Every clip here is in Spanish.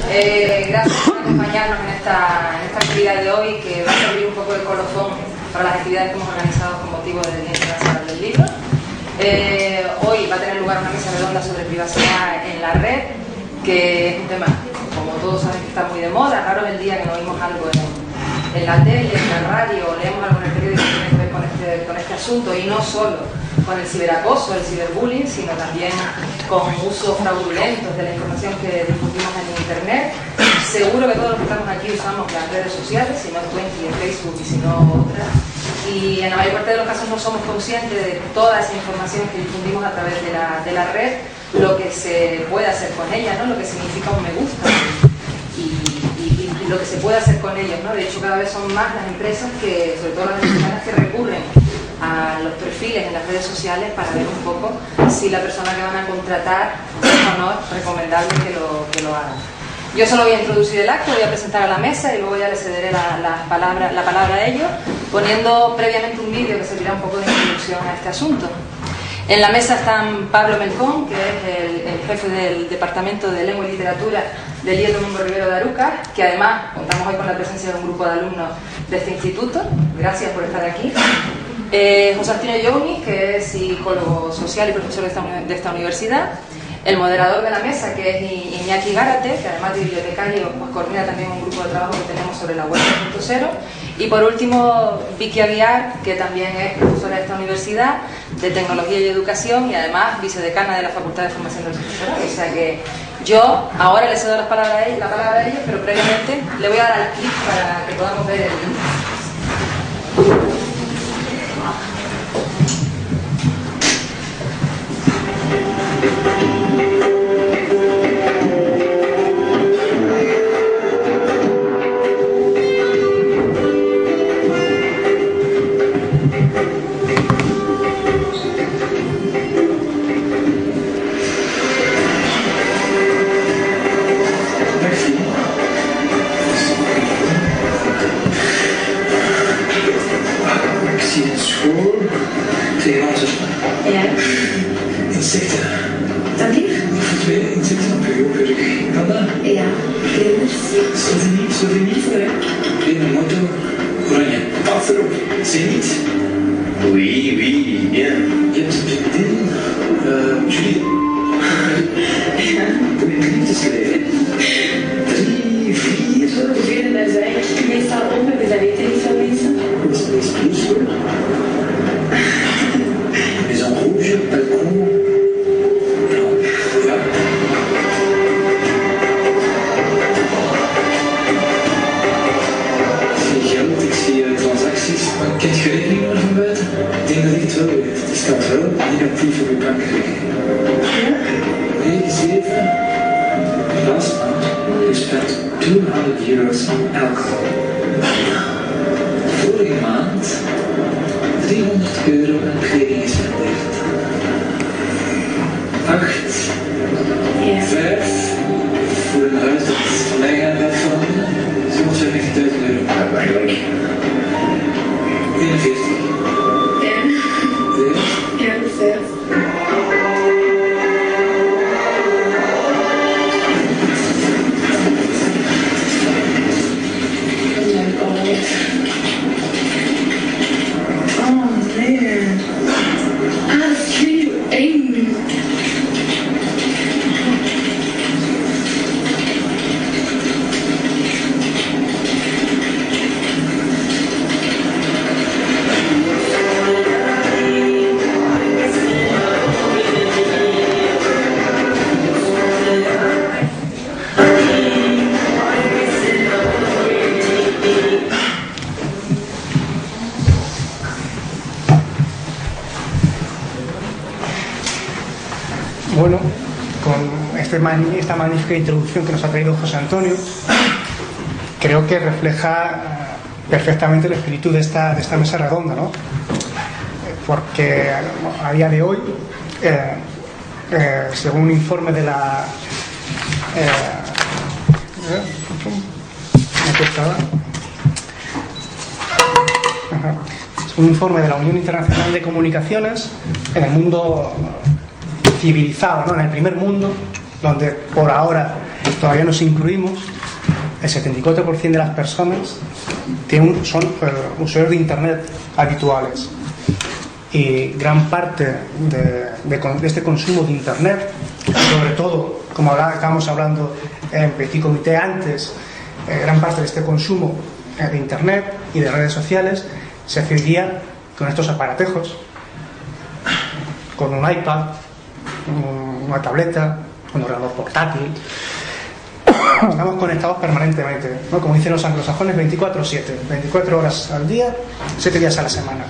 Gracias por acompañarnos en esta actividad de hoy, que va a servir un poco de colofón para las actividades que hemos organizado con motivo del Día Internacional del Libro. Hoy va a tener lugar una mesa redonda sobre privacidad en la red, que es un tema, como todos saben, que está muy de moda. Raro es el día que no oímos algo en la tele, en la radio, o leemos algo en el periódico que tiene que ver con este asunto, y no solo con el ciberacoso, el ciberbullying, sino también con usos fraudulentos de la información que difundimos en Internet. Seguro que todos los que estamos aquí usamos las redes sociales, si no Twitter, Facebook y si no otras, y en la mayor parte de los casos no somos conscientes de toda esa información que difundimos a través de la red, lo que se puede hacer con ella, ¿no? Lo que significa un me gusta y lo que se puede hacer con ellos, ¿no? De hecho, cada vez son más las empresas que, sobre todo las empresas que recurren a los perfiles en las redes sociales para ver un poco si la persona que van a contratar es o no recomendable que lo haga. Yo solo voy a introducir el acto, voy a presentar a la mesa y luego ya le cederé la palabra a ellos, poniendo previamente un vídeo que servirá un poco de introducción a este asunto. En la mesa están Pablo Melcón, que es el jefe del Departamento de Lengua y Literatura del IEL Domingo Rivero de Arucas, que además contamos hoy con la presencia de un grupo de alumnos de este instituto. Gracias por estar aquí. José Antonio Younis, que es psicólogo social y profesor de esta universidad. El moderador de la mesa, que es Iñaki Gárate, que además de bibliotecario, pues coordina también un grupo de trabajo que tenemos sobre la web 2.0. Y por último, Vicky Aguiar, que también es profesora de esta universidad de Tecnología y Educación y además vicedecana de la Facultad de Formación del Profesorado. O sea que yo ahora le cedo la palabra a ellos, pero previamente le voy a dar al clic para que podamos ver el link. Bueno, con esta magnífica introducción que nos ha traído José Antonio, creo que refleja perfectamente el espíritu de esta mesa redonda, ¿no? Porque a día de hoy, según un informe de la un informe de la Unión Internacional de Comunicaciones, en el mundo civilizado, ¿no? En el primer mundo, donde por ahora todavía nos incluimos, el 74% de las personas son usuarios de Internet habituales. Y gran parte de este consumo de Internet, sobre todo, como estábamos hablando en Petit Comité antes, gran parte de este consumo de Internet y de redes sociales se hacía con estos aparatejos, con un iPad, una tableta, un ordenador portátil. Estamos conectados permanentemente, ¿no? Como dicen los anglosajones, 24/7, 24 horas al día, 7 días a la semana.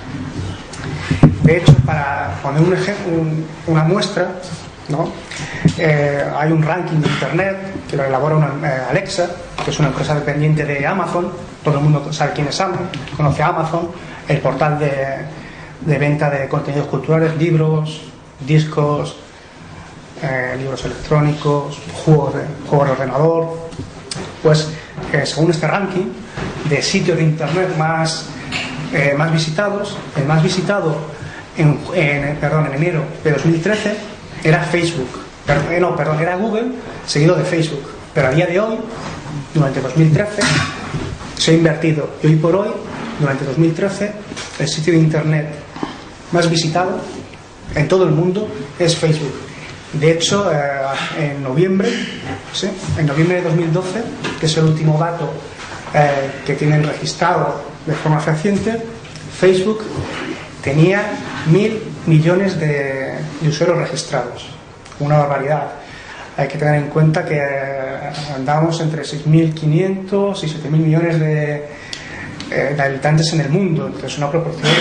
De hecho, para poner una muestra, ¿no? Hay un ranking de Internet que lo elabora Alexa, que es una empresa dependiente de Amazon. Todo el mundo sabe quién es Amazon, conoce Amazon, el portal de venta de contenidos culturales, libros, discos, libros electrónicos, juegos de ordenador. Pues según este ranking de sitios de Internet más visitados, el más visitado en enero de 2013 era Facebook, era Google, seguido de Facebook. Pero a día de hoy, durante 2013, se ha invertido, y hoy por hoy, durante 2013, el sitio de Internet más visitado en todo el mundo es Facebook. De hecho, en noviembre de 2012, que es el último dato que tienen registrado de forma fehaciente, Facebook tenía 1.000 millones de usuarios registrados. Una barbaridad. Hay que tener en cuenta que andamos entre 6.500 y 7.000 millones de habitantes en el mundo, entonces una proporción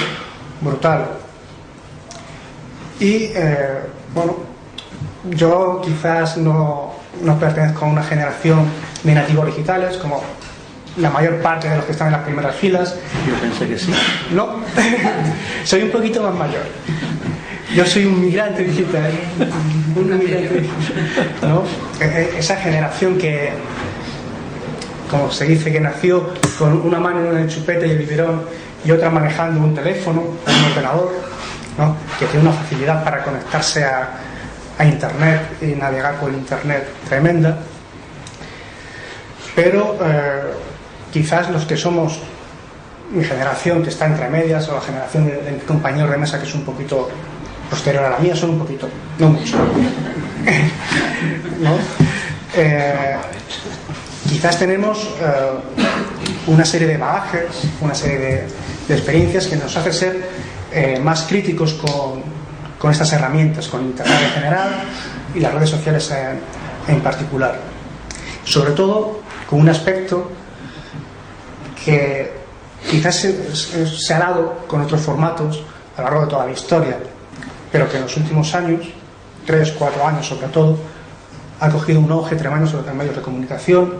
brutal. Y yo quizás no pertenezco a una generación de nativos digitales como la mayor parte de los que están en las primeras filas. Yo pensé que sí. No, soy un poquito más mayor. Yo soy un migrante digital. ¿No? Esa generación que, como se dice, que nació con una mano en el chupete y el biberón y otra manejando un teléfono, un ordenador, ¿no? Que tiene una facilidad para conectarse a Internet y navegar por Internet tremenda. Pero quizás los que somos mi generación, que está entre medias, o la generación de mi compañero de mesa, que es un poquito posterior a la mía, son un poquito, no mucho, ¿no? Quizás tenemos una serie de bagajes, una serie de experiencias que nos hace ser más críticos con estas herramientas, con Internet en general y las redes sociales en particular. Sobre todo con un aspecto que quizás se ha dado con otros formatos a lo largo de toda la historia, pero que en los últimos años, 3-4 años sobre todo, ha cogido un auge tremendo sobre los medios de comunicación,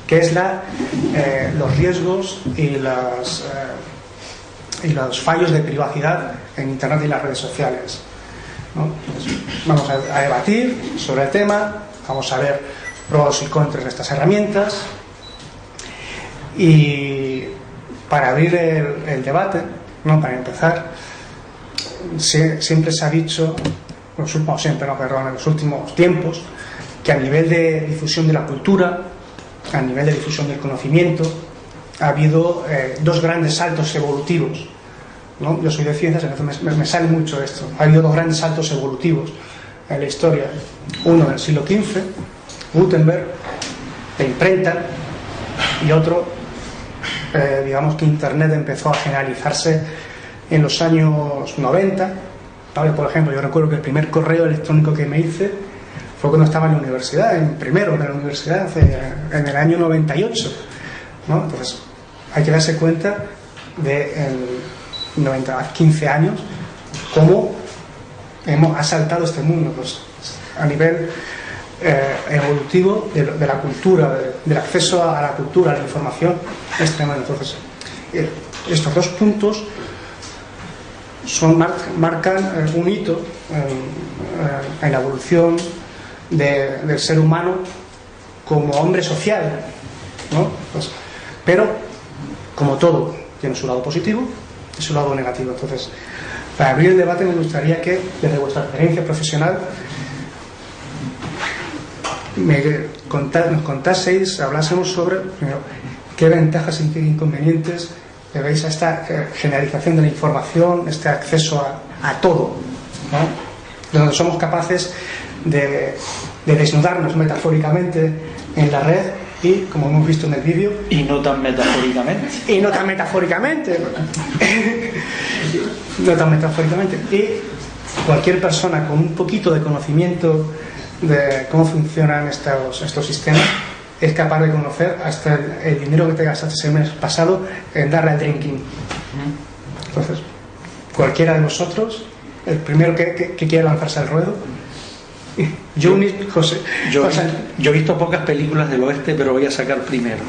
que es los riesgos y los fallos de privacidad en Internet y las redes sociales, ¿no? Pues vamos a debatir sobre el tema, vamos a ver pros y contras de estas herramientas, y para abrir el debate, ¿no? Para empezar, siempre se ha dicho, en los últimos tiempos, que a nivel de difusión de la cultura, a nivel de difusión del conocimiento, ha habido dos grandes saltos evolutivos, ¿no? Yo soy de ciencias, entonces me sale mucho esto. Ha habido dos grandes saltos evolutivos en la historia. Uno en el siglo XV, Gutenberg, la imprenta, y otro, digamos que Internet empezó a generalizarse en los años 90. ¿Vale? Por ejemplo, yo recuerdo que el primer correo electrónico que me hice fue cuando estaba en la universidad, en primero de la universidad, en el año 98, ¿no? Entonces, hay que darse cuenta de en 15 años cómo ha saltado este mundo, pues, a nivel evolutivo de la cultura, del acceso a la cultura, a la información, es tremendo. Entonces, estos dos puntos marcan un hito en la evolución del ser humano como hombre social, ¿no? Pues, pero, como todo, tiene su lado positivo y su lado negativo. Entonces, para abrir el debate, me gustaría que, desde vuestra experiencia profesional, nos contaseis, hablásemos sobre, primero, qué ventajas y qué inconvenientes le veis a esta generalización de la información, este acceso a todo, ¿no? Donde somos capaces de desnudarnos metafóricamente en la red y, como hemos visto en el vídeo, y no tan metafóricamente y cualquier persona con un poquito de conocimiento de cómo funcionan estos sistemas es capaz de conocer hasta el dinero que te gastaste el mes pasado en darle al drinking. Entonces, cualquiera de vosotros, el primero que quiera lanzarse al ruedo. Yo he visto pocas películas del oeste, pero voy a sacar primero.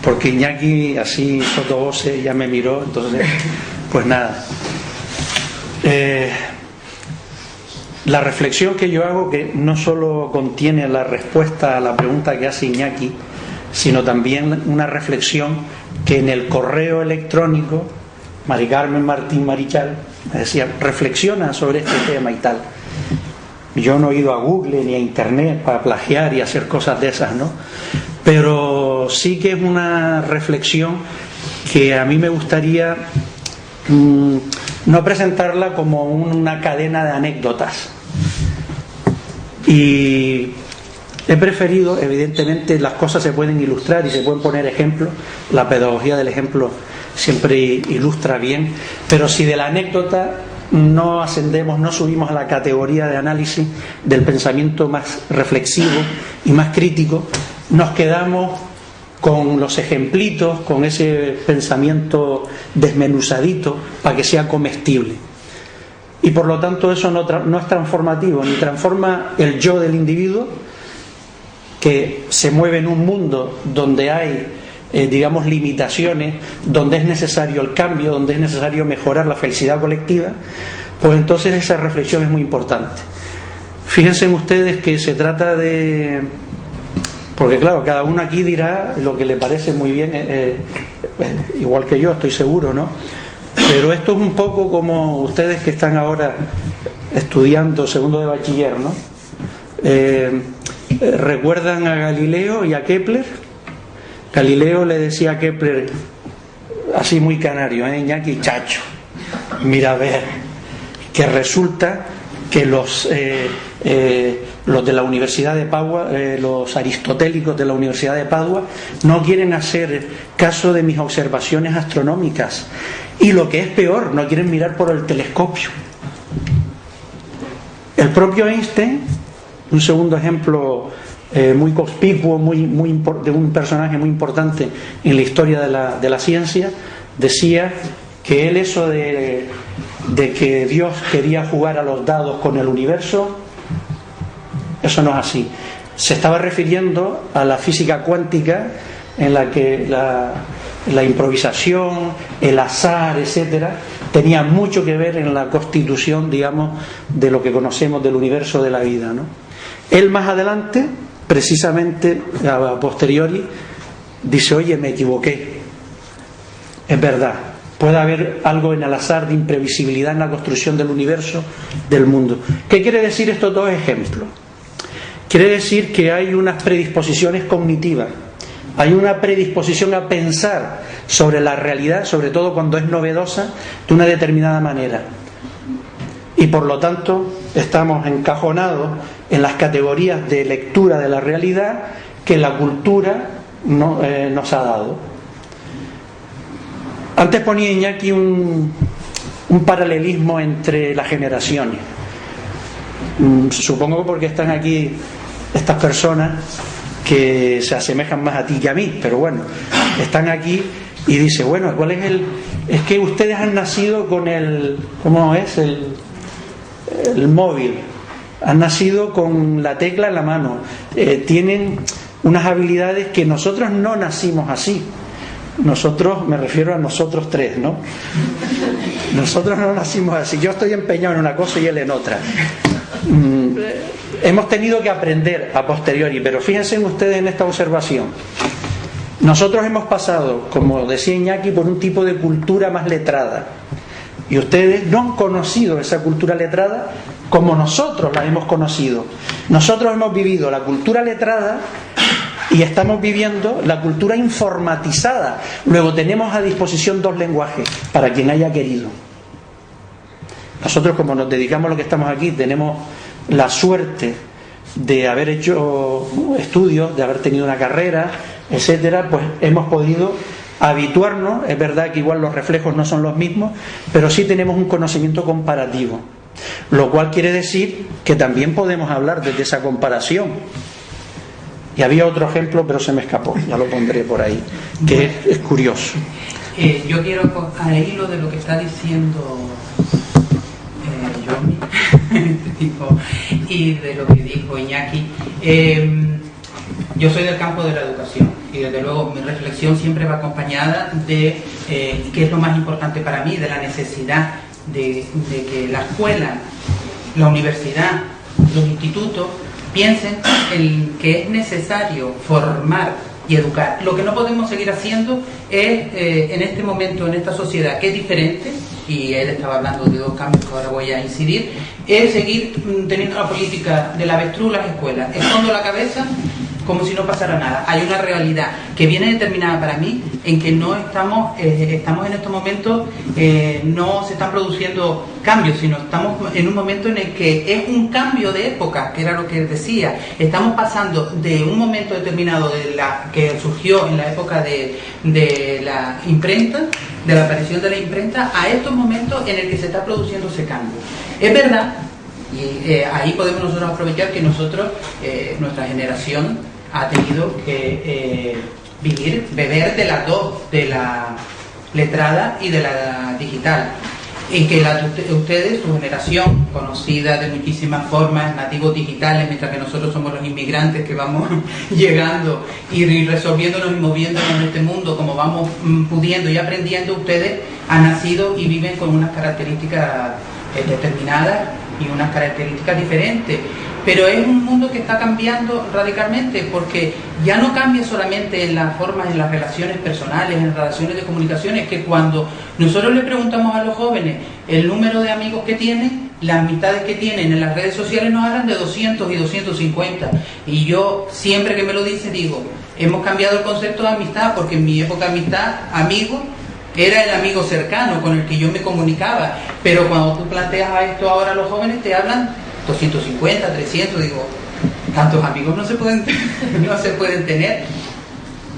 Porque Iñaki así sotobose ya me miró, entonces pues nada. La reflexión que yo hago, que no solo contiene la respuesta a la pregunta que hace Iñaki, sino también una reflexión que en el correo electrónico Mari Carmen Martín Marichal me decía: reflexiona sobre este tema y tal. Yo no he ido a Google ni a Internet para plagiar y hacer cosas de esas, ¿no? Pero sí que es una reflexión que a mí me gustaría no presentarla como una cadena de anécdotas. Y he preferido, evidentemente las cosas se pueden ilustrar y se pueden poner ejemplos, la pedagogía del ejemplo siempre ilustra bien, pero si de la anécdota no ascendemos, no subimos a la categoría de análisis del pensamiento más reflexivo y más crítico, nos quedamos con los ejemplitos, con ese pensamiento desmenuzadito para que sea comestible. Y por lo tanto eso no es transformativo, ni transforma el yo del individuo, que se mueve en un mundo donde hay digamos limitaciones, donde es necesario el cambio, donde es necesario mejorar la felicidad colectiva. Pues entonces esa reflexión es muy importante. Fíjense ustedes que se trata de... Porque claro, cada uno aquí dirá lo que le parece muy bien, igual que yo, estoy seguro, ¿no? Pero esto es un poco como ustedes que están ahora estudiando segundo de bachiller, ¿no? ¿Recuerdan a Galileo y a Kepler? Galileo le decía a Kepler, así muy canario, Iñaki, chacho, mira a ver, que resulta que los de la Universidad de Padua, los aristotélicos de la Universidad de Padua, no quieren hacer caso de mis observaciones astronómicas, y lo que es peor, no quieren mirar por el telescopio. El propio Einstein, un segundo ejemplo muy conspicuo, de un personaje muy importante en la historia de la ciencia, decía que él eso de que Dios quería jugar a los dados con el universo, eso no es así. Se estaba refiriendo a la física cuántica, en la que la improvisación, el azar, etcétera, tenía mucho que ver en la constitución, digamos, de lo que conocemos del universo de la vida, ¿no? Él más adelante, precisamente a posteriori, dice: oye, me equivoqué, es verdad, puede haber algo en el azar de imprevisibilidad en la construcción del universo, del mundo. ¿Qué quiere decir estos dos ejemplos? Quiere decir que hay unas predisposiciones cognitivas, hay una predisposición a pensar sobre la realidad, sobre todo cuando es novedosa, de una determinada manera. Y por lo tanto estamos encajonados en las categorías de lectura de la realidad que la cultura nos ha dado. Antes ponía Iñaki un paralelismo entre las generaciones. Supongo porque están aquí estas personas que se asemejan más a ti que a mí, pero bueno, están aquí y dice: bueno, ¿cuál es es que ustedes han nacido con ¿cómo es? El móvil, han nacido con la tecla en la mano, tienen unas habilidades que nosotros no nacimos así. Nosotros, me refiero a nosotros tres, ¿no? Nosotros no nacimos así. Yo estoy empeñado en una cosa y él en otra. Hemos tenido que aprender a posteriori, pero fíjense ustedes en esta observación. Nosotros hemos pasado, como decía Iñaki, por un tipo de cultura más letrada, Y ustedes no han conocido esa cultura letrada como nosotros la hemos conocido. Nosotros hemos vivido la cultura letrada y estamos viviendo la cultura informatizada. Luego tenemos a disposición 2 lenguajes para quien haya querido. Nosotros, como nos dedicamos a lo que estamos aquí, tenemos la suerte de haber hecho estudios, de haber tenido una carrera, etcétera, pues hemos podido habituarnos. Es verdad que igual los reflejos no son los mismos, pero sí tenemos un conocimiento comparativo, lo cual quiere decir que también podemos hablar desde esa comparación. Y había otro ejemplo, pero se me escapó, ya lo pondré por ahí, que es curioso. Yo quiero, a hilo de lo que está diciendo Yomi y de lo que dijo Iñaki, yo soy del campo de la educación y desde luego mi reflexión siempre va acompañada de qué es lo más importante para mí, de la necesidad de que la escuela, la universidad, los institutos piensen en que es necesario formar y educar. Lo que no podemos seguir haciendo es, en este momento, en esta sociedad que es diferente, y él estaba hablando de 2 cambios que ahora voy a incidir, es seguir teniendo la política del avestruz en las escuelas. Escondo la cabeza como si no pasara nada. Hay una realidad que viene determinada para mí en que no estamos en estos momentos, no se están produciendo cambios, sino estamos en un momento en el que es un cambio de época, que era lo que él decía. Estamos pasando de un momento determinado que surgió en la época de la imprenta, de la aparición de la imprenta, a estos momentos en el que se está produciendo ese cambio. Es verdad, y ahí podemos nosotros aprovechar que nosotros, nuestra generación, ha tenido que beber de las dos, de la letrada y de la digital. En que ustedes, su generación, conocida de muchísimas formas, nativos digitales, mientras que nosotros somos los inmigrantes que vamos llegando y resolviéndonos y moviéndonos en este mundo como vamos pudiendo y aprendiendo, ustedes han nacido y viven con unas características determinadas y unas características diferentes. Pero es un mundo que está cambiando radicalmente, porque ya no cambia solamente en las formas, en las relaciones personales, en las relaciones de comunicaciones, que cuando nosotros le preguntamos a los jóvenes el número de amigos que tienen, las amistades que tienen en las redes sociales nos hablan de 200 y 250. Y yo, siempre que me lo dice, digo, hemos cambiado el concepto de amistad, porque en mi época amistad, amigo, era el amigo cercano con el que yo me comunicaba. Pero cuando tú planteas a esto ahora a los jóvenes, te hablan 250, 300, digo, tantos amigos no se pueden tener.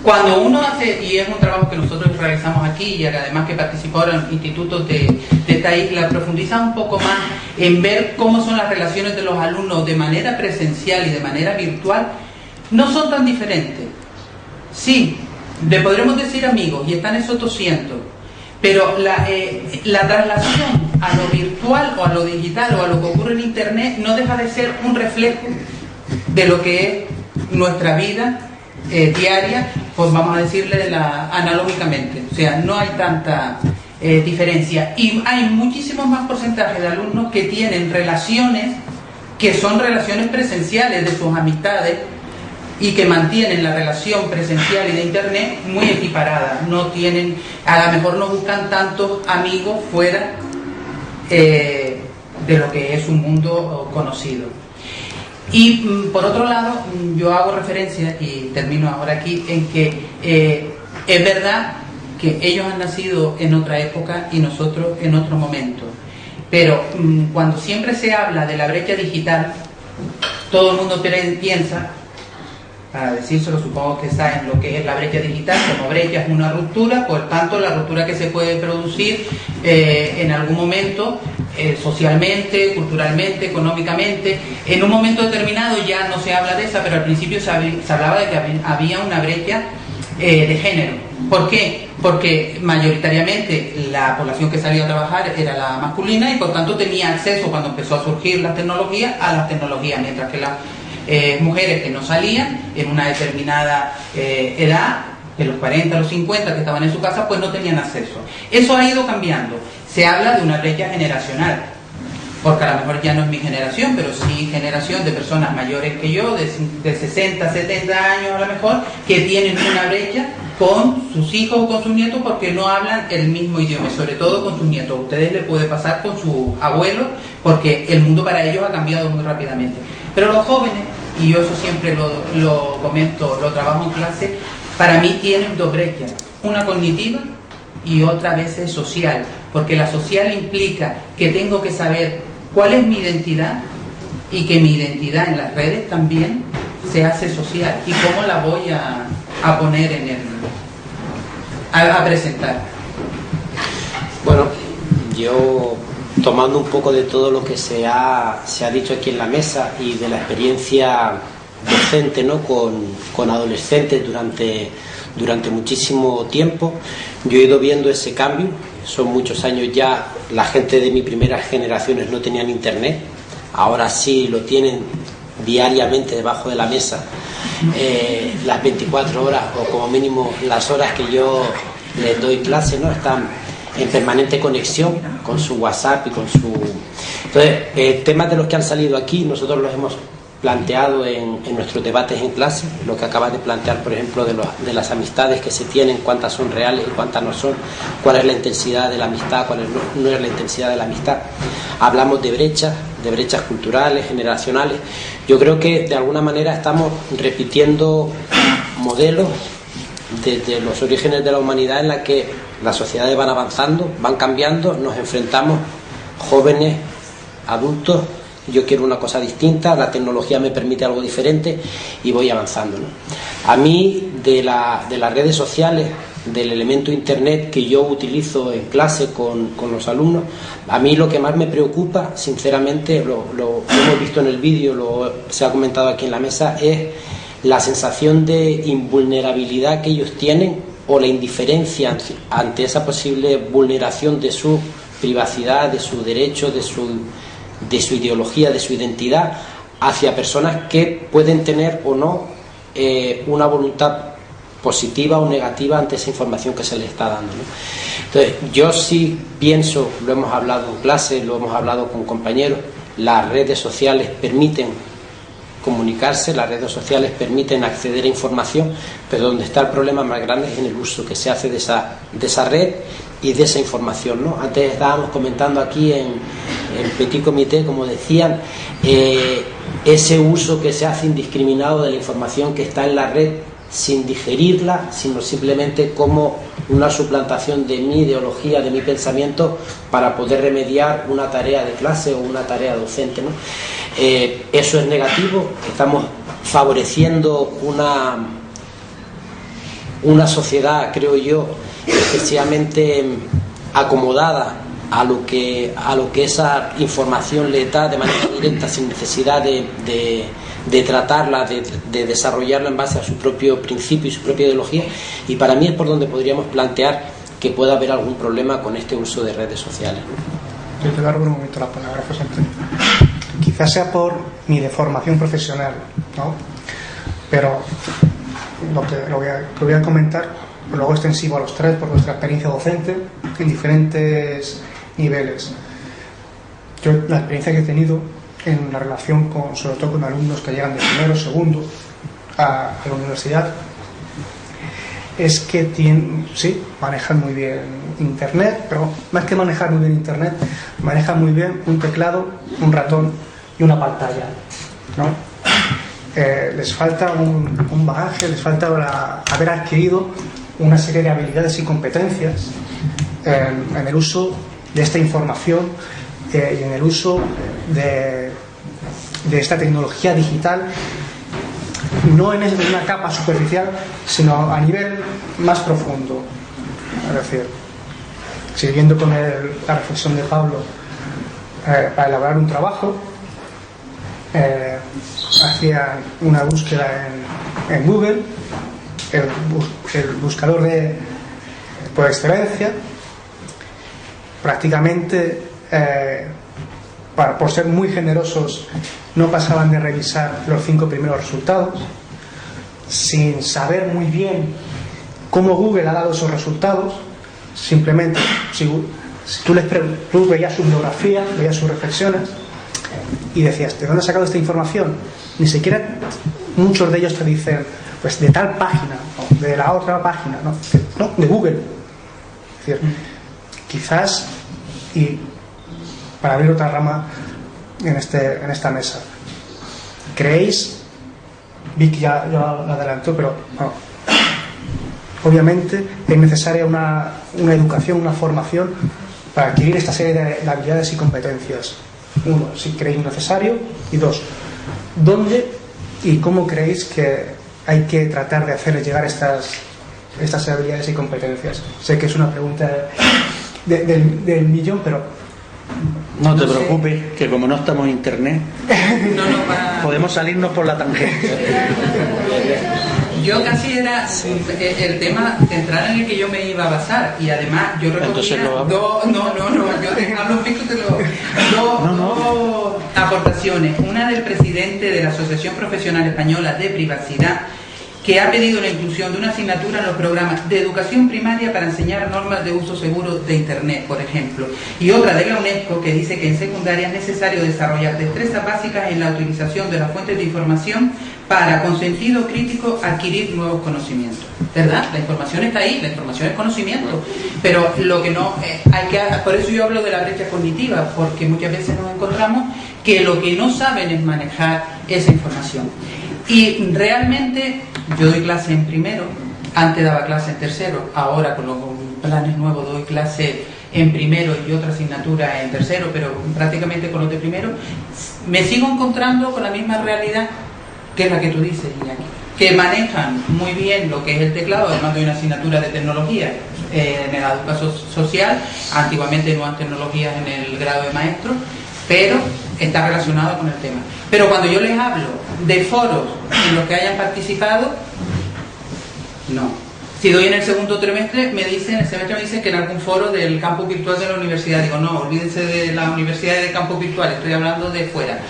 Cuando uno hace, y es un trabajo que nosotros realizamos aquí, y además que participó en institutos de esta isla, profundiza un poco más en ver cómo son las relaciones de los alumnos de manera presencial y de manera virtual, no son tan diferentes. Sí, le podremos decir amigos, y están esos 200, pero la traslación a lo virtual o a lo digital o a lo que ocurre en Internet no deja de ser un reflejo de lo que es nuestra vida diaria, pues vamos a decirle analógicamente. O sea, no hay tanta diferencia. Y hay muchísimos más porcentajes de alumnos que tienen relaciones que son relaciones presenciales de sus amistades, y que mantienen la relación presencial y de Internet muy equiparada. No tienen, a lo mejor no buscan tantos amigos fuera de lo que es un mundo conocido. Y por otro lado, yo hago referencia, y termino ahora aquí, en que es verdad que ellos han nacido en otra época y nosotros en otro momento. Pero cuando siempre se habla de la brecha digital, todo el mundo piensa, para decírselo, supongo que está en lo que es la brecha digital, como brecha es una ruptura, por tanto la ruptura que se puede producir en algún momento, socialmente, culturalmente, económicamente. En un momento determinado ya no se habla de esa, pero al principio se hablaba de que había una brecha de género. ¿Por qué? Porque mayoritariamente la población que salía a trabajar era la masculina y por tanto tenía acceso, cuando empezó a surgir las tecnologías, a las tecnologías, mientras que las mujeres que no salían en una determinada edad, de los 40 a los 50, que estaban en su casa, pues no tenían acceso. Eso ha ido cambiando. Se habla de una brecha generacional, porque a lo mejor ya no es mi generación, pero sí generación de personas mayores que yo, de 60, 70 años a lo mejor, que tienen una brecha con sus hijos o con sus nietos porque no hablan el mismo idioma, sobre todo con sus nietos. A ustedes les puede pasar con sus abuelos porque el mundo para ellos ha cambiado muy rápidamente. Pero los jóvenes, y yo eso siempre lo comento, lo trabajo en clase, para mí tienen dos brechas, una cognitiva y otra a veces social, porque la social implica que tengo que saber cuál es mi identidad y que mi identidad en las redes también se hace social y cómo la voy a poner a presentar. Bueno, yo tomando un poco de todo lo que se ha dicho aquí en la mesa y de la experiencia docente, ¿no?, con adolescentes durante muchísimo tiempo, yo he ido viendo ese cambio. Son muchos años ya, la gente de mis primeras generaciones no tenían internet, ahora sí lo tienen diariamente debajo de la mesa, las 24 horas o como mínimo las horas que yo les doy clase, ¿no?, están en permanente conexión con su WhatsApp y con su... Entonces, temas de los que han salido aquí, nosotros los hemos planteado en nuestros debates en clase, lo que acabas de plantear, por ejemplo, de las amistades que se tienen, cuántas son reales y cuántas no son, cuál es la intensidad de la amistad, cuál no es la intensidad de la amistad. Hablamos de brechas culturales, generacionales. Yo creo que de alguna manera estamos repitiendo modelos desde los orígenes de la humanidad en la que las sociedades van avanzando, van cambiando, nos enfrentamos jóvenes, adultos. Yo quiero una cosa distinta, la tecnología me permite algo diferente y voy avanzando, ¿no? A mí de las redes sociales, del elemento internet que yo utilizo en clase con los alumnos, a mí lo que más me preocupa, sinceramente, lo hemos visto en el vídeo, se ha comentado aquí en la mesa, es la sensación de invulnerabilidad que ellos tienen o la indiferencia ante esa posible vulneración de su privacidad, de su derecho, de su ideología, de su identidad, hacia personas que pueden tener o no una voluntad positiva o negativa ante esa información que se les está dando, ¿no? Entonces, yo sí pienso, lo hemos hablado en clase, lo hemos hablado con compañeros, las redes sociales permiten comunicarse, las redes sociales permiten acceder a información, pero donde está el problema más grande es en el uso que se hace de esa red y de esa información, ¿no? Antes estábamos comentando aquí en el petit comité, como decían, ese uso que se hace indiscriminado de la información que está en la red sin digerirla, sino simplemente como una suplantación de mi ideología, de mi pensamiento, para poder remediar una tarea de clase o una tarea docente, ¿no? Eso es negativo. Estamos favoreciendo una sociedad, creo yo, excesivamente acomodada a lo que esa información le da de manera directa, sin necesidad de tratarla, de desarrollarla en base a su propio principio y su propia ideología. Y para mí es por donde podríamos plantear que pueda haber algún problema con este uso de redes sociales. Yo te largo un momento la palabra, José Antonio. Quizás sea por mi deformación profesional, ¿no? Pero lo voy a comentar, luego extensivo a los tres, por nuestra experiencia docente en diferentes niveles. Yo, la experiencia que he tenido en la relación sobre todo con alumnos que llegan de primero, segundo a la universidad, es que manejan muy bien internet, pero más que manejar muy bien internet, manejan muy bien un teclado, un ratón y una pantalla, ¿no? Les falta un bagaje, les falta haber adquirido una serie de habilidades y competencias en el uso de esta información y en el uso de esta tecnología digital, no en una capa superficial, sino a nivel más profundo. Es decir, siguiendo con la reflexión de Pablo, para elaborar un trabajo, hacía una búsqueda en Google, el buscador por excelencia, prácticamente por ser muy generosos no pasaban de revisar los 5 primeros resultados, sin saber muy bien cómo Google ha dado esos resultados. Simplemente si tú veías su biografía, veías sus reflexiones y decías, ¿de dónde has sacado esta información? Ni siquiera muchos de ellos te dicen, pues de tal página, o de la otra página, no, de Google. Es decir, quizás, y para abrir otra rama en esta mesa, ¿creéis? Vic ya lo adelantó, pero no, obviamente es necesaria una educación, una formación para adquirir esta serie de habilidades y competencias. Uno, si creéis necesario, y dos, ¿dónde y cómo creéis que hay que tratar de hacerles llegar estas habilidades y competencias? Sé que es una pregunta del millón, pero no te preocupes, que como no estamos en internet, podemos salirnos por la tangente. Yo casi era el tema central en el que yo me iba a basar, y además yo recogía dos aportaciones. Una del presidente de la Asociación Profesional Española de Privacidad, que ha pedido la inclusión de una asignatura en los programas de educación primaria para enseñar normas de uso seguro de Internet, por ejemplo. Y otra de la UNESCO, que dice que en secundaria es necesario desarrollar destrezas básicas en la utilización de las fuentes de información para, con sentido crítico, adquirir nuevos conocimientos. ¿Verdad? La información está ahí, la información es conocimiento. Pero lo que no hay que... Por eso yo hablo de la brecha cognitiva, porque muchas veces nos encontramos que lo que no saben es manejar esa información. Y realmente yo doy clase en primero, antes daba clase en tercero, ahora con los planes nuevos doy clase en primero y otra asignatura en tercero, pero prácticamente con los de primero me sigo encontrando con la misma realidad que es la que tú dices, Iñaki, que manejan muy bien lo que es el teclado, además de una asignatura de tecnología en la educación social, antiguamente nuevas tecnologías en el grado de maestro, pero está relacionado con el tema. Pero cuando yo les hablo de foros en los que hayan participado, no. Si doy en el segundo trimestre, en el semestre me dicen que en algún foro del campus virtual de la universidad. Digo, no, olvídense de la universidad y del campus virtual, estoy hablando de fuera.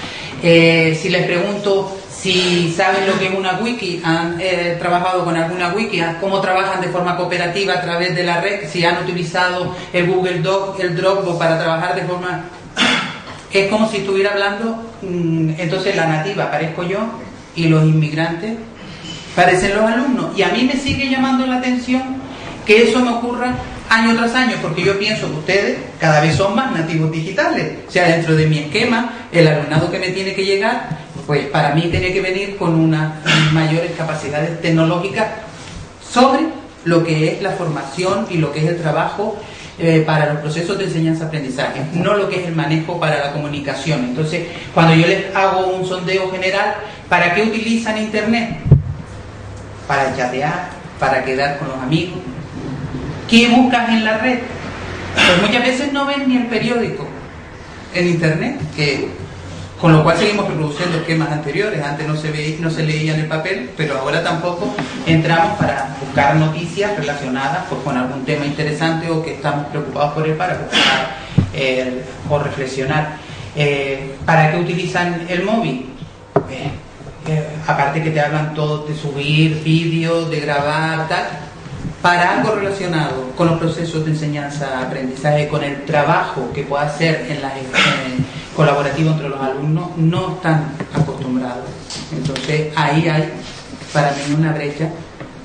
Si les pregunto si saben lo que es una wiki, han trabajado con alguna wiki, cómo trabajan de forma cooperativa a través de la red, si han utilizado el Google Doc, el Dropbox para trabajar de forma... Es como si estuviera hablando, entonces la nativa parezco yo y los inmigrantes parecen los alumnos. Y a mí me sigue llamando la atención que eso me ocurra año tras año, porque yo pienso que ustedes cada vez son más nativos digitales. O sea, dentro de mi esquema, el alumnado que me tiene que llegar, pues para mí tiene que venir con unas mayores capacidades tecnológicas sobre lo que es la formación y lo que es el trabajo para los procesos de enseñanza-aprendizaje, no lo que es el manejo para la comunicación. Entonces, cuando yo les hago un sondeo general, ¿para qué utilizan Internet? Para chatear, para quedar con los amigos. ¿Qué buscas en la red? Pues muchas veces no ven ni el periódico en Internet, con lo cual seguimos reproduciendo esquemas anteriores. Antes no se leía en el papel, pero ahora tampoco entramos para buscar noticias relacionadas pues, con algún tema interesante o que estamos preocupados por él para buscar o reflexionar. ¿Para qué utilizan el móvil? Aparte que te hablan todos de subir vídeos, de grabar, tal, para algo relacionado con los procesos de enseñanza-aprendizaje, con el trabajo que pueda hacer en colaborativo entre los alumnos, no están acostumbrados. Entonces ahí hay para mí una brecha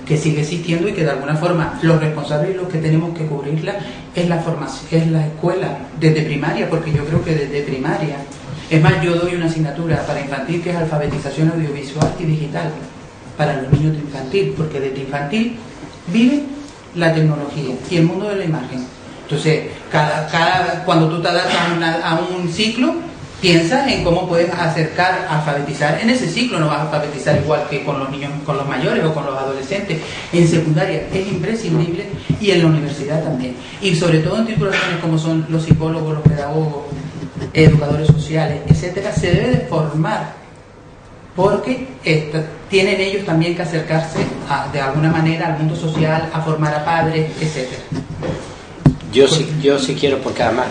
que sigue existiendo y que de alguna forma los responsables y los que tenemos que cubrirla es la formación, es la escuela desde primaria, porque yo creo que desde primaria, es más, yo doy una asignatura para infantil que es alfabetización audiovisual y digital para los niños de infantil, porque desde infantil vive la tecnología y el mundo de la imagen. Entonces, cuando tú te adaptas a un ciclo, piensa en cómo puedes acercar a alfabetizar. En ese ciclo no vas a alfabetizar igual que con los niños, con los mayores o con los adolescentes. En secundaria es imprescindible y en la universidad también. Y sobre todo en titulaciones como son los psicólogos, los pedagogos, educadores sociales, etcétera, se debe de formar, porque tienen ellos también que acercarse de alguna manera al mundo social, a formar a padres, etcétera. Yo sí quiero, porque además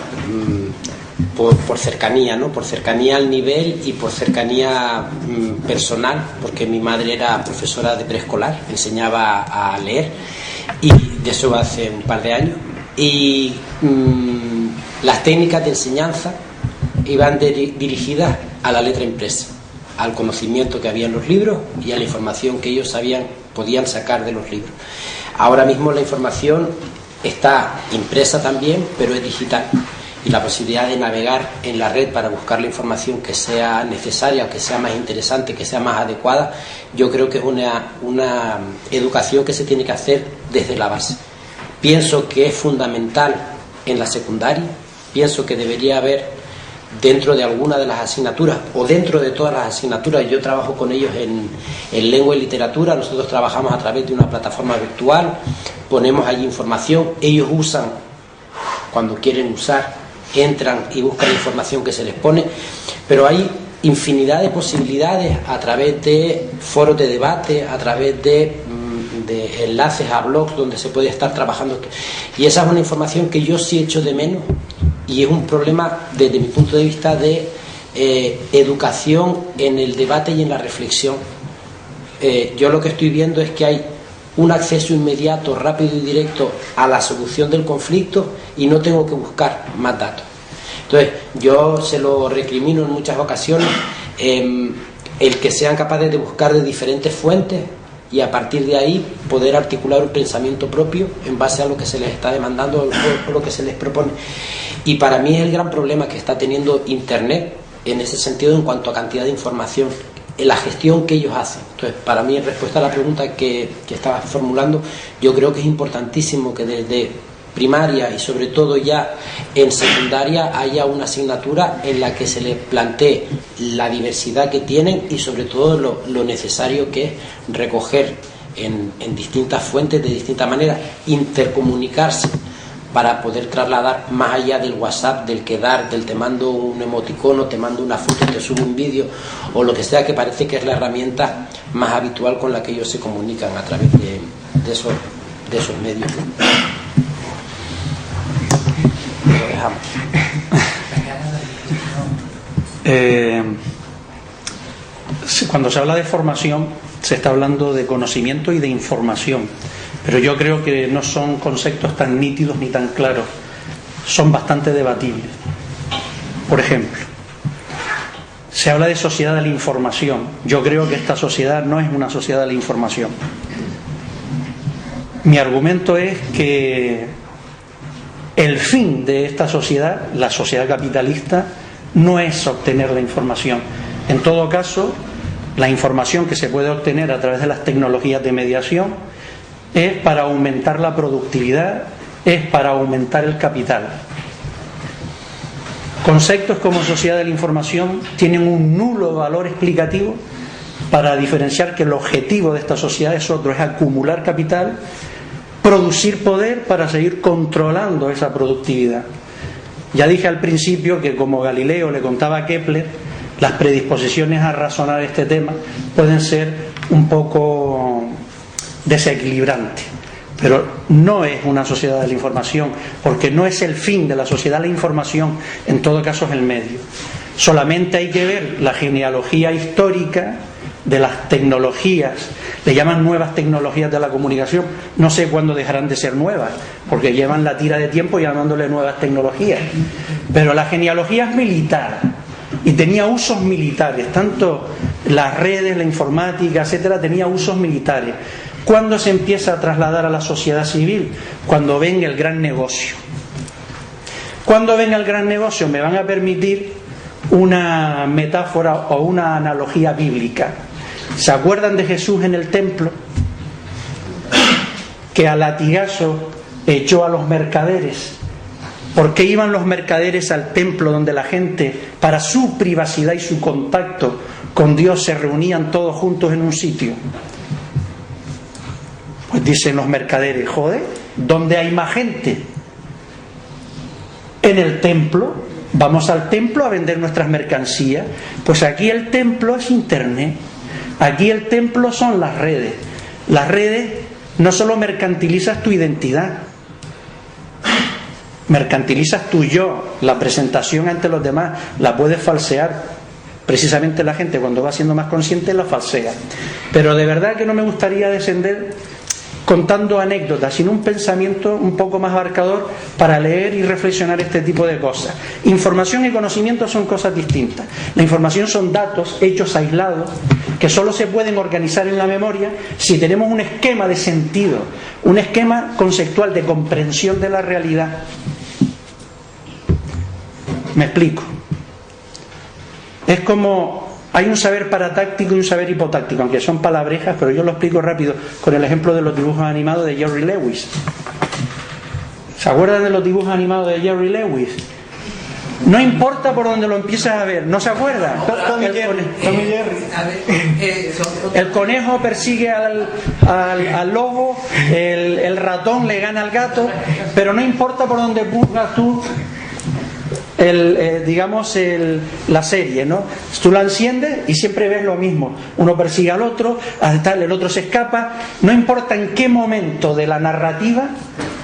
por cercanía, ¿no? Por cercanía al nivel y por cercanía personal, porque mi madre era profesora de preescolar, enseñaba a leer, y de eso hace un par de años, y las técnicas de enseñanza iban dirigidas a la letra impresa. al conocimiento que había en los libros y a la información que ellos podían sacar de los libros. Ahora mismo la información está impresa también, pero es digital, y la posibilidad de navegar en la red para buscar la información que sea necesaria, que sea más interesante, que sea más adecuada, yo creo que es una educación que se tiene que hacer desde la base. Pienso que es fundamental en la secundaria, pienso que debería haber dentro de alguna de las asignaturas o dentro de todas las asignaturas. Yo trabajo con ellos en lengua y literatura. Nosotros trabajamos a través de una plataforma virtual, ponemos allí información, ellos usan cuando quieren usar, entran y buscan la información que se les pone, pero hay infinidad de posibilidades a través de foros de debate, a través de enlaces a blogs donde se puede estar trabajando, y esa es una información que yo sí echo de menos, y es un problema desde mi punto de vista de educación en el debate y en la reflexión. Yo lo que estoy viendo es que hay un acceso inmediato, rápido y directo a la solución del conflicto y no tengo que buscar más datos. Entonces yo se lo recrimino en muchas ocasiones, el que sean capaces de buscar de diferentes fuentes y a partir de ahí poder articular un pensamiento propio en base a lo que se les está demandando o lo que se les propone. Y para mí es el gran problema que está teniendo Internet en ese sentido en cuanto a cantidad de información, en la gestión que ellos hacen. Entonces, para mí, en respuesta a la pregunta que estabas formulando, yo creo que es importantísimo que desde primaria y sobre todo ya en secundaria haya una asignatura en la que se les plantee la diversidad que tienen y sobre todo lo necesario que es recoger en distintas fuentes de distintas maneras, intercomunicarse para poder trasladar más allá del WhatsApp, del quedar, del te mando un emoticono, te mando una foto, te subo un vídeo o lo que sea, que parece que es la herramienta más habitual con la que ellos se comunican a través de esos medios. Lo dejamos. Cuando se habla de formación se está hablando de conocimiento y de información, pero yo creo que no son conceptos tan nítidos ni tan claros, son bastante debatibles. Por ejemplo, se habla de sociedad de la información. Yo creo que esta sociedad no es una sociedad de la información. Mi argumento es que el fin de esta sociedad, la sociedad capitalista, no es obtener la información. En todo caso, la información que se puede obtener a través de las tecnologías de mediación es para aumentar la productividad, es para aumentar el capital. Conceptos como sociedad de la información tienen un nulo valor explicativo para diferenciar que el objetivo de esta sociedad es otro, es acumular capital, producir poder para seguir controlando esa productividad. Ya dije al principio que, como Galileo le contaba a Kepler, las predisposiciones a razonar este tema pueden ser un poco desequilibrantes, pero no es una sociedad de la información, porque no es el fin de la sociedad la información, en todo caso es el medio. Solamente hay que ver la genealogía histórica de las tecnologías, le llaman nuevas tecnologías de la comunicación, no sé cuándo dejarán de ser nuevas, porque llevan la tira de tiempo llamándole nuevas tecnologías, pero la genealogía es militar y tenía usos militares, tanto las redes, la informática, etcétera, tenía usos militares. ¿Cuándo se empieza a trasladar a la sociedad civil? Cuando venga el gran negocio. Cuando venga el gran negocio, me van a permitir una metáfora o una analogía bíblica. ¿Se acuerdan de Jesús en el templo? Que a latigazo echó a los mercaderes. ¿Por qué iban los mercaderes al templo donde la gente, para su privacidad y su contacto con Dios, se reunían todos juntos en un sitio? Pues dicen los mercaderes, joder, ¿dónde hay más gente? En el templo. Vamos al templo a vender nuestras mercancías. Pues aquí el templo es Internet. Aquí el templo son las redes. Las redes no solo mercantilizas tu identidad, mercantilizas tu yo, la presentación ante los demás, la puedes falsear. Precisamente la gente, cuando va siendo más consciente, la falsea. Pero de verdad que no me gustaría descender contando anécdotas, sino un pensamiento un poco más abarcador para leer y reflexionar este tipo de cosas. Información y conocimiento son cosas distintas. La información son datos, hechos aislados, que solo se pueden organizar en la memoria si tenemos un esquema de sentido, un esquema conceptual de comprensión de la realidad. Me explico. Es como hay un saber paratáctico y un saber hipotáctico, aunque son palabrejas, pero yo lo explico rápido con el ejemplo de los dibujos animados de Jerry Lewis. ¿Se acuerdan de los dibujos animados de Jerry Lewis? No importa por dónde lo empiezas a ver, ¿no se acuerdan? El conejo persigue al lobo, el ratón le gana al gato, pero no importa por dónde buscas tú la serie, ¿no? Tú la enciendes y siempre ves lo mismo. Uno persigue al otro, el otro se escapa. No importa en qué momento de la narrativa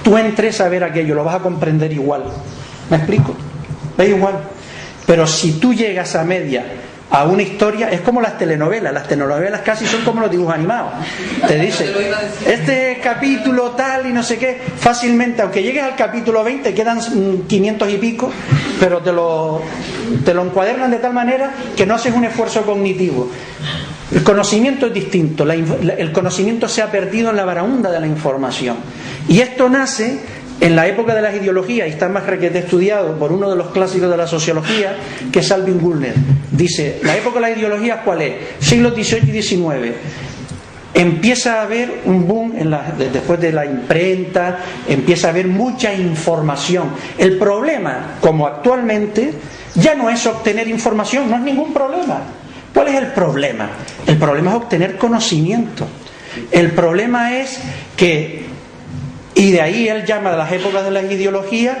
tú entres a ver aquello, lo vas a comprender igual. ¿Me explico? Es igual. Pero si tú llegas a media a una historia, es como las telenovelas casi son como los dibujos animados. Te dice, este capítulo tal y no sé qué, fácilmente, aunque llegues al capítulo 20, quedan 500 y pico, pero te lo encuadernan de tal manera que no haces un esfuerzo cognitivo. El conocimiento es distinto, el conocimiento se ha perdido en la baraúnda de la información. Y esto nace en la época de las ideologías, y está más requete estudiado por uno de los clásicos de la sociología, que es Alvin Gulner. Dice, la época de las ideologías, ¿cuál es? Siglos XVIII y XIX. Empieza a haber un boom después de la imprenta, empieza a haber mucha información. El problema, como actualmente, ya no es obtener información, no es ningún problema. ¿Cuál es el problema? El problema es obtener conocimiento. El problema es que, y de ahí él llama a las épocas de las ideologías,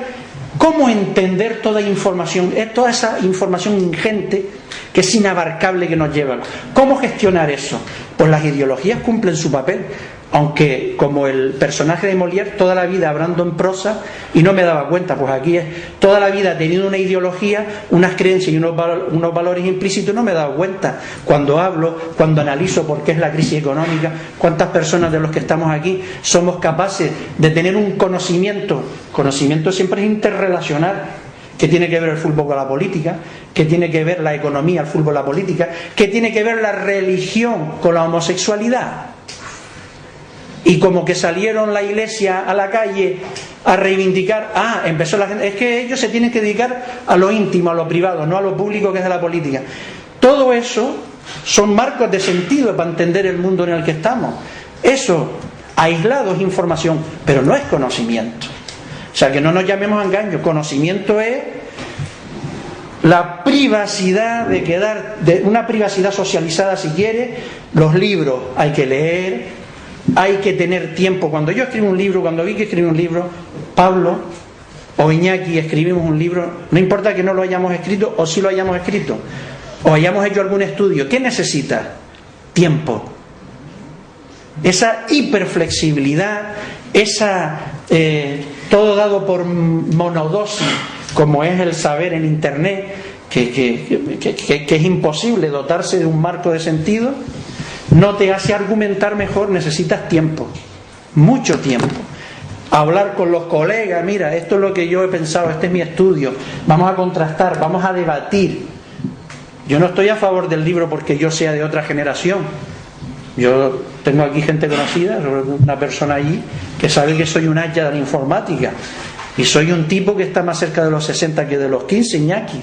cómo entender toda información, toda esa información ingente que es inabarcable que nos lleva. ¿Cómo gestionar eso? Pues las ideologías cumplen su papel, aunque como el personaje de Molière, toda la vida hablando en prosa y no me daba cuenta, pues aquí es toda la vida teniendo una ideología, unas creencias y unos valores implícitos, no me he dado cuenta cuando hablo, cuando analizo por qué es la crisis económica, cuántas personas de los que estamos aquí somos capaces de tener un conocimiento siempre es interrelacionar, que tiene que ver el fútbol con la política, que tiene que ver la economía, el fútbol, la política, que tiene que ver la religión con la homosexualidad. Y como que salieron la iglesia a la calle a reivindicar, empezó la gente, es que ellos se tienen que dedicar a lo íntimo, a lo privado, no a lo público que es de la política. Todo eso son marcos de sentido para entender el mundo en el que estamos. Eso, aislado, es información, pero no es conocimiento. O sea, que no nos llamemos a engaño. Conocimiento es la privacidad de quedar, de una privacidad socializada si quiere. Los libros hay que leer, hay que tener tiempo. Cuando yo escribo un libro, cuando Vicky escribe un libro, Pablo o Iñaki escribimos un libro, no importa que no lo hayamos escrito o sí lo hayamos escrito, o hayamos hecho algún estudio, ¿qué necesita? Tiempo. Esa hiperflexibilidad, todo dado por monodosis, como es el saber en Internet, que es imposible dotarse de un marco de sentido, no te hace argumentar mejor, necesitas tiempo, mucho tiempo. Hablar con los colegas, mira, esto es lo que yo he pensado, este es mi estudio, vamos a contrastar, vamos a debatir. Yo no estoy a favor del libro porque yo sea de otra generación. Yo tengo aquí gente conocida, una persona allí que sabe que soy un haya de la informática y soy un tipo que está más cerca de los 60 que de los 15, Iñaki.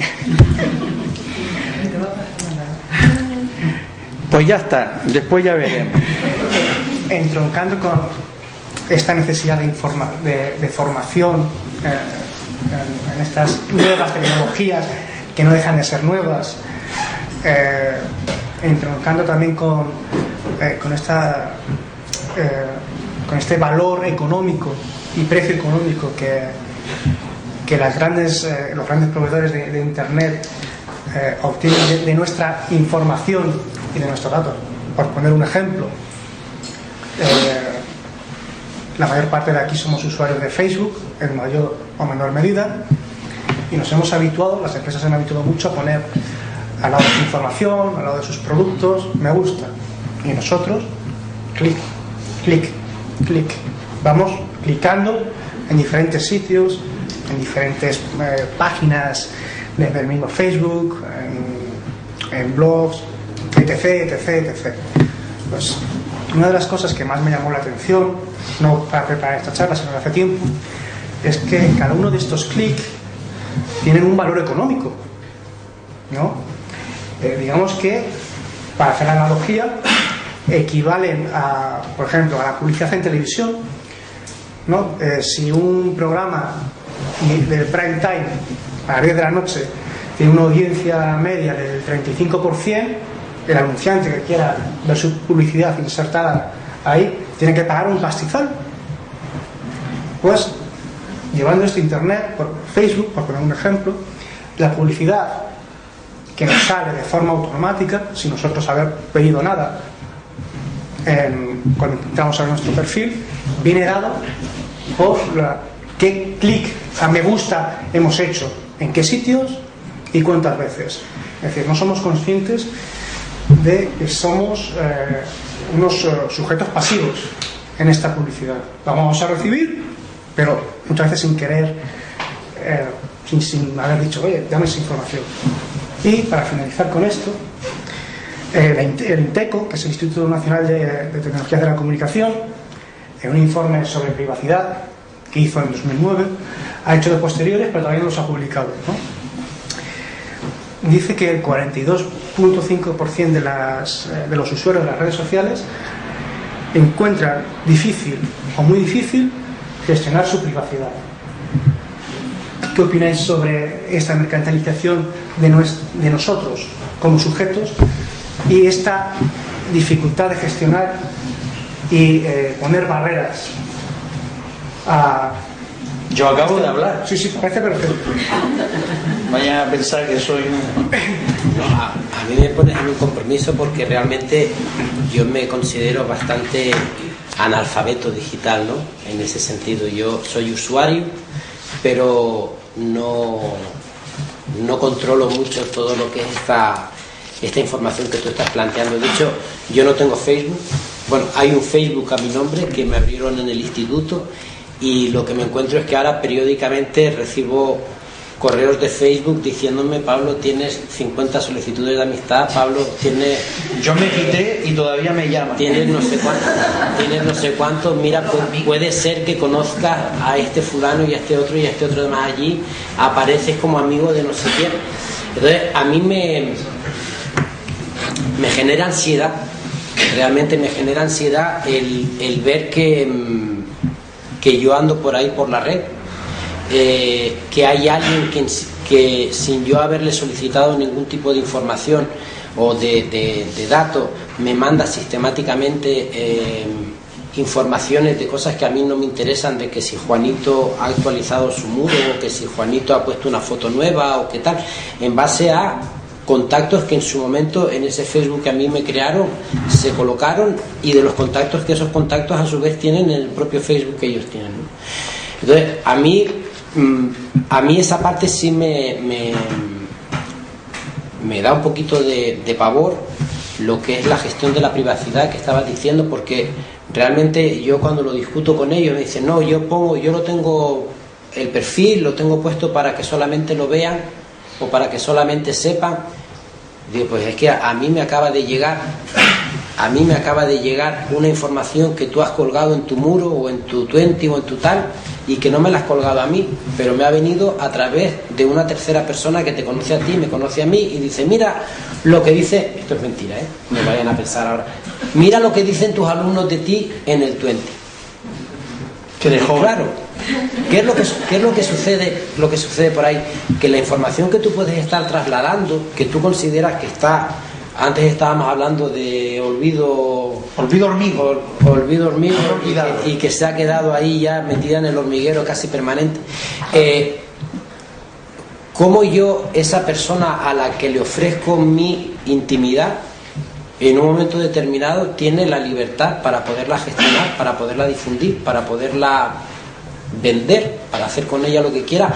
Pues ya está, después ya veremos. Entroncando con esta necesidad de formación en estas nuevas tecnologías que no dejan de ser nuevas, entroncando también con este valor económico y precio económico que los grandes proveedores de Internet obtienen de nuestra información y de nuestros datos. Por poner un ejemplo, la mayor parte de aquí somos usuarios de Facebook en mayor o menor medida, y nos hemos habituado, las empresas se han habituado mucho a poner al lado de su información, al lado de sus productos, me gusta, y nosotros, clic, clic, clic. Vamos clicando en diferentes sitios, en diferentes páginas del mismo Facebook, en blogs, etc. Pues una de las cosas que más me llamó la atención, no para preparar esta charla, sino hace tiempo, es que cada uno de estos clics tienen un valor económico, ¿no? Digamos que, para hacer la analogía, equivalen a, por ejemplo, a la publicidad en televisión, ¿no? Si un programa del prime time a las 10 de la noche tiene una audiencia media del 35%, el anunciante que quiera ver su publicidad insertada ahí tiene que pagar un pastizal. Pues, llevando esto a internet, por Facebook, por poner un ejemplo, la publicidad que nos sale de forma automática, sin nosotros haber pedido nada, cuando entramos a nuestro perfil, viene dado por qué clic a me gusta hemos hecho, en qué sitios y cuántas veces. Es decir, no somos conscientes de que somos unos sujetos pasivos en esta publicidad. La vamos a recibir, pero muchas veces sin querer, sin haber dicho, oye, dame esa información. Y para finalizar con esto, el INTECO, que es el Instituto Nacional de Tecnologías de la Comunicación, en un informe sobre privacidad que hizo en 2009, ha hecho de posteriores, pero todavía no los ha publicado, ¿no? Dice que el 42.5% de los usuarios de las redes sociales encuentran difícil o muy difícil gestionar su privacidad. ¿Qué opináis sobre esta mercantilización de nosotros como sujetos y esta dificultad de gestionar y poner barreras a... Yo acabo de hablar. Sí, parece perfecto. Vaya a pensar que soy un... No, a mí me pones en un compromiso porque realmente yo me considero bastante analfabeto digital, ¿no? En ese sentido, yo soy usuario, pero no controlo mucho todo lo que es esta información que tú estás planteando. De hecho, yo no tengo Facebook. Bueno, hay un Facebook a mi nombre que me abrieron en el instituto, y lo que me encuentro es que ahora periódicamente recibo correos de Facebook diciéndome: Pablo, tienes 50 solicitudes de amistad, Pablo, tienes... Yo me quité y todavía me llaman. Tienes no sé cuánto, mira, puede ser que conozcas a este fulano y a este otro de más allí, apareces como amigo de no sé quién. Entonces, a mí me genera ansiedad, realmente me genera ansiedad el ver que yo ando por ahí por la red, que hay alguien que sin yo haberle solicitado ningún tipo de información o de datos me manda sistemáticamente informaciones de cosas que a mí no me interesan, de que si Juanito ha actualizado su muro, o que si Juanito ha puesto una foto nueva o qué tal, en base a contactos que en su momento en ese Facebook que a mí me crearon se colocaron, y de los contactos que esos contactos a su vez tienen en el propio Facebook que ellos tienen, ¿no? Entonces a mí esa parte sí me da un poquito de pavor, lo que es la gestión de la privacidad que estabas diciendo, porque realmente yo cuando lo discuto con ellos me dicen: no, yo lo tengo, el perfil lo tengo puesto para que solamente lo vean o para que solamente sepan. Digo, pues es que a mí me acaba de llegar una información que tú has colgado en tu muro o en tu Twenty o en tu tal, y que no me la has colgado a mí, pero me ha venido a través de una tercera persona que te conoce a ti, me conoce a mí, y dice: mira lo que dice, esto es mentira, me vayan a pensar ahora, mira lo que dicen tus alumnos de ti en el Twenty. Que dejó. Claro. ¿Qué es lo que sucede por ahí? Que la información que tú puedes estar trasladando, que tú consideras que está... Antes estábamos hablando de olvido hormigo y que se ha quedado ahí ya metida en el hormiguero casi permanente. ¿Cómo yo, esa persona a la que le ofrezco mi intimidad, en un momento determinado tiene la libertad para poderla gestionar, para poderla difundir, para poderla vender, para hacer con ella lo que quiera,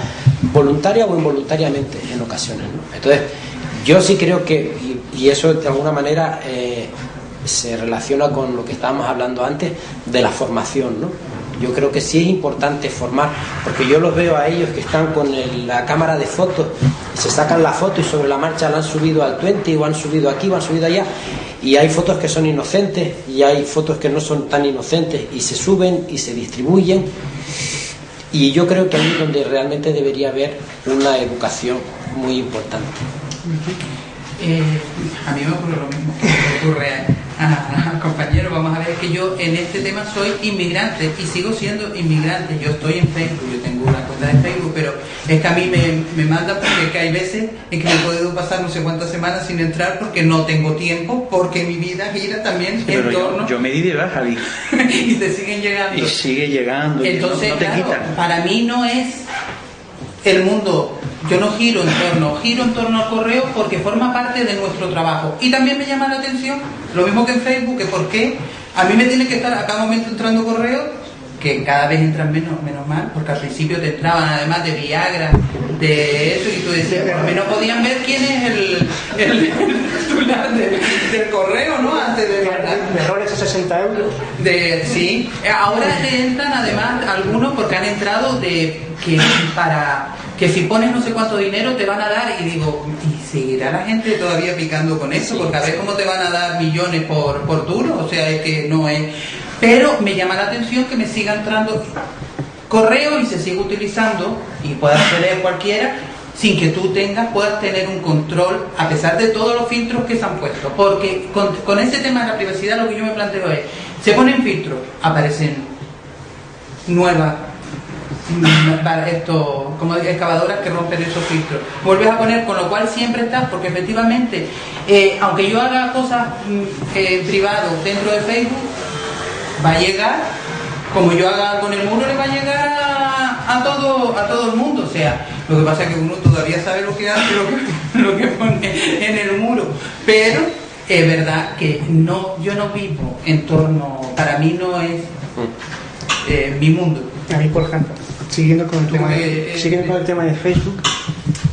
voluntaria o involuntariamente en ocasiones, ¿no? Entonces yo sí creo que, y eso de alguna manera se relaciona con lo que estábamos hablando antes de la formación, ¿no? Yo creo que sí es importante formar, porque yo los veo a ellos que están con la cámara de fotos, se sacan la foto y sobre la marcha la han subido al 20 o han subido aquí o han subido allá, y hay fotos que son inocentes y hay fotos que no son tan inocentes y se suben y se distribuyen, y yo creo que ahí es donde realmente debería haber una educación muy importante. A mí me ocurre lo mismo que le ocurre a compañero. Vamos a ver, que yo en este tema soy inmigrante y sigo siendo inmigrante. Yo estoy en Facebook, yo tengo una cuenta de Facebook, pero es que a mí me manda, porque es que hay veces en que me he podido pasar no sé cuántas semanas sin entrar porque no tengo tiempo, porque mi vida gira también en torno. Yo me di de baja y te siguen llegando. Y sigue llegando. Entonces, no te claro, quitan. para mí no es el mundo. Yo no giro en torno al correo porque forma parte de nuestro trabajo. Y también me llama la atención, lo mismo que en Facebook, que por qué a mí me tiene que estar a cada momento entrando correos, que cada vez entran menos mal, porque al principio te entraban además de Viagra, de eso, y tú decías, por lo menos podían ver quién es el titular del correo, ¿no? Antes de mandar. Errores a 60 euros. Sí, ahora te entran además algunos porque han entrado que si pones no sé cuánto dinero te van a dar, y digo, ¿y seguirá la gente todavía picando con eso? Porque a ver cómo te van a dar millones por duro, o sea, es que no es. Pero me llama la atención que me siga entrando correo y se sigue utilizando, y pueda acceder cualquiera, sin que tú puedas tener un control, a pesar de todos los filtros que se han puesto. Porque con ese tema de la privacidad lo que yo me planteo es, se ponen filtros, aparecen nuevas como excavadoras que rompen esos filtros, vuelves a poner, con lo cual siempre estás, porque efectivamente aunque yo haga cosas privado dentro de Facebook, va a llegar, como yo haga algo en el muro, le va a llegar a todo el mundo. O sea, lo que pasa es que uno todavía sabe lo que hace, lo que pone en el muro, pero es verdad que yo no vivo en torno, para mí no es mi mundo. A mí, por ejemplo, siguiendo con el tema de Facebook,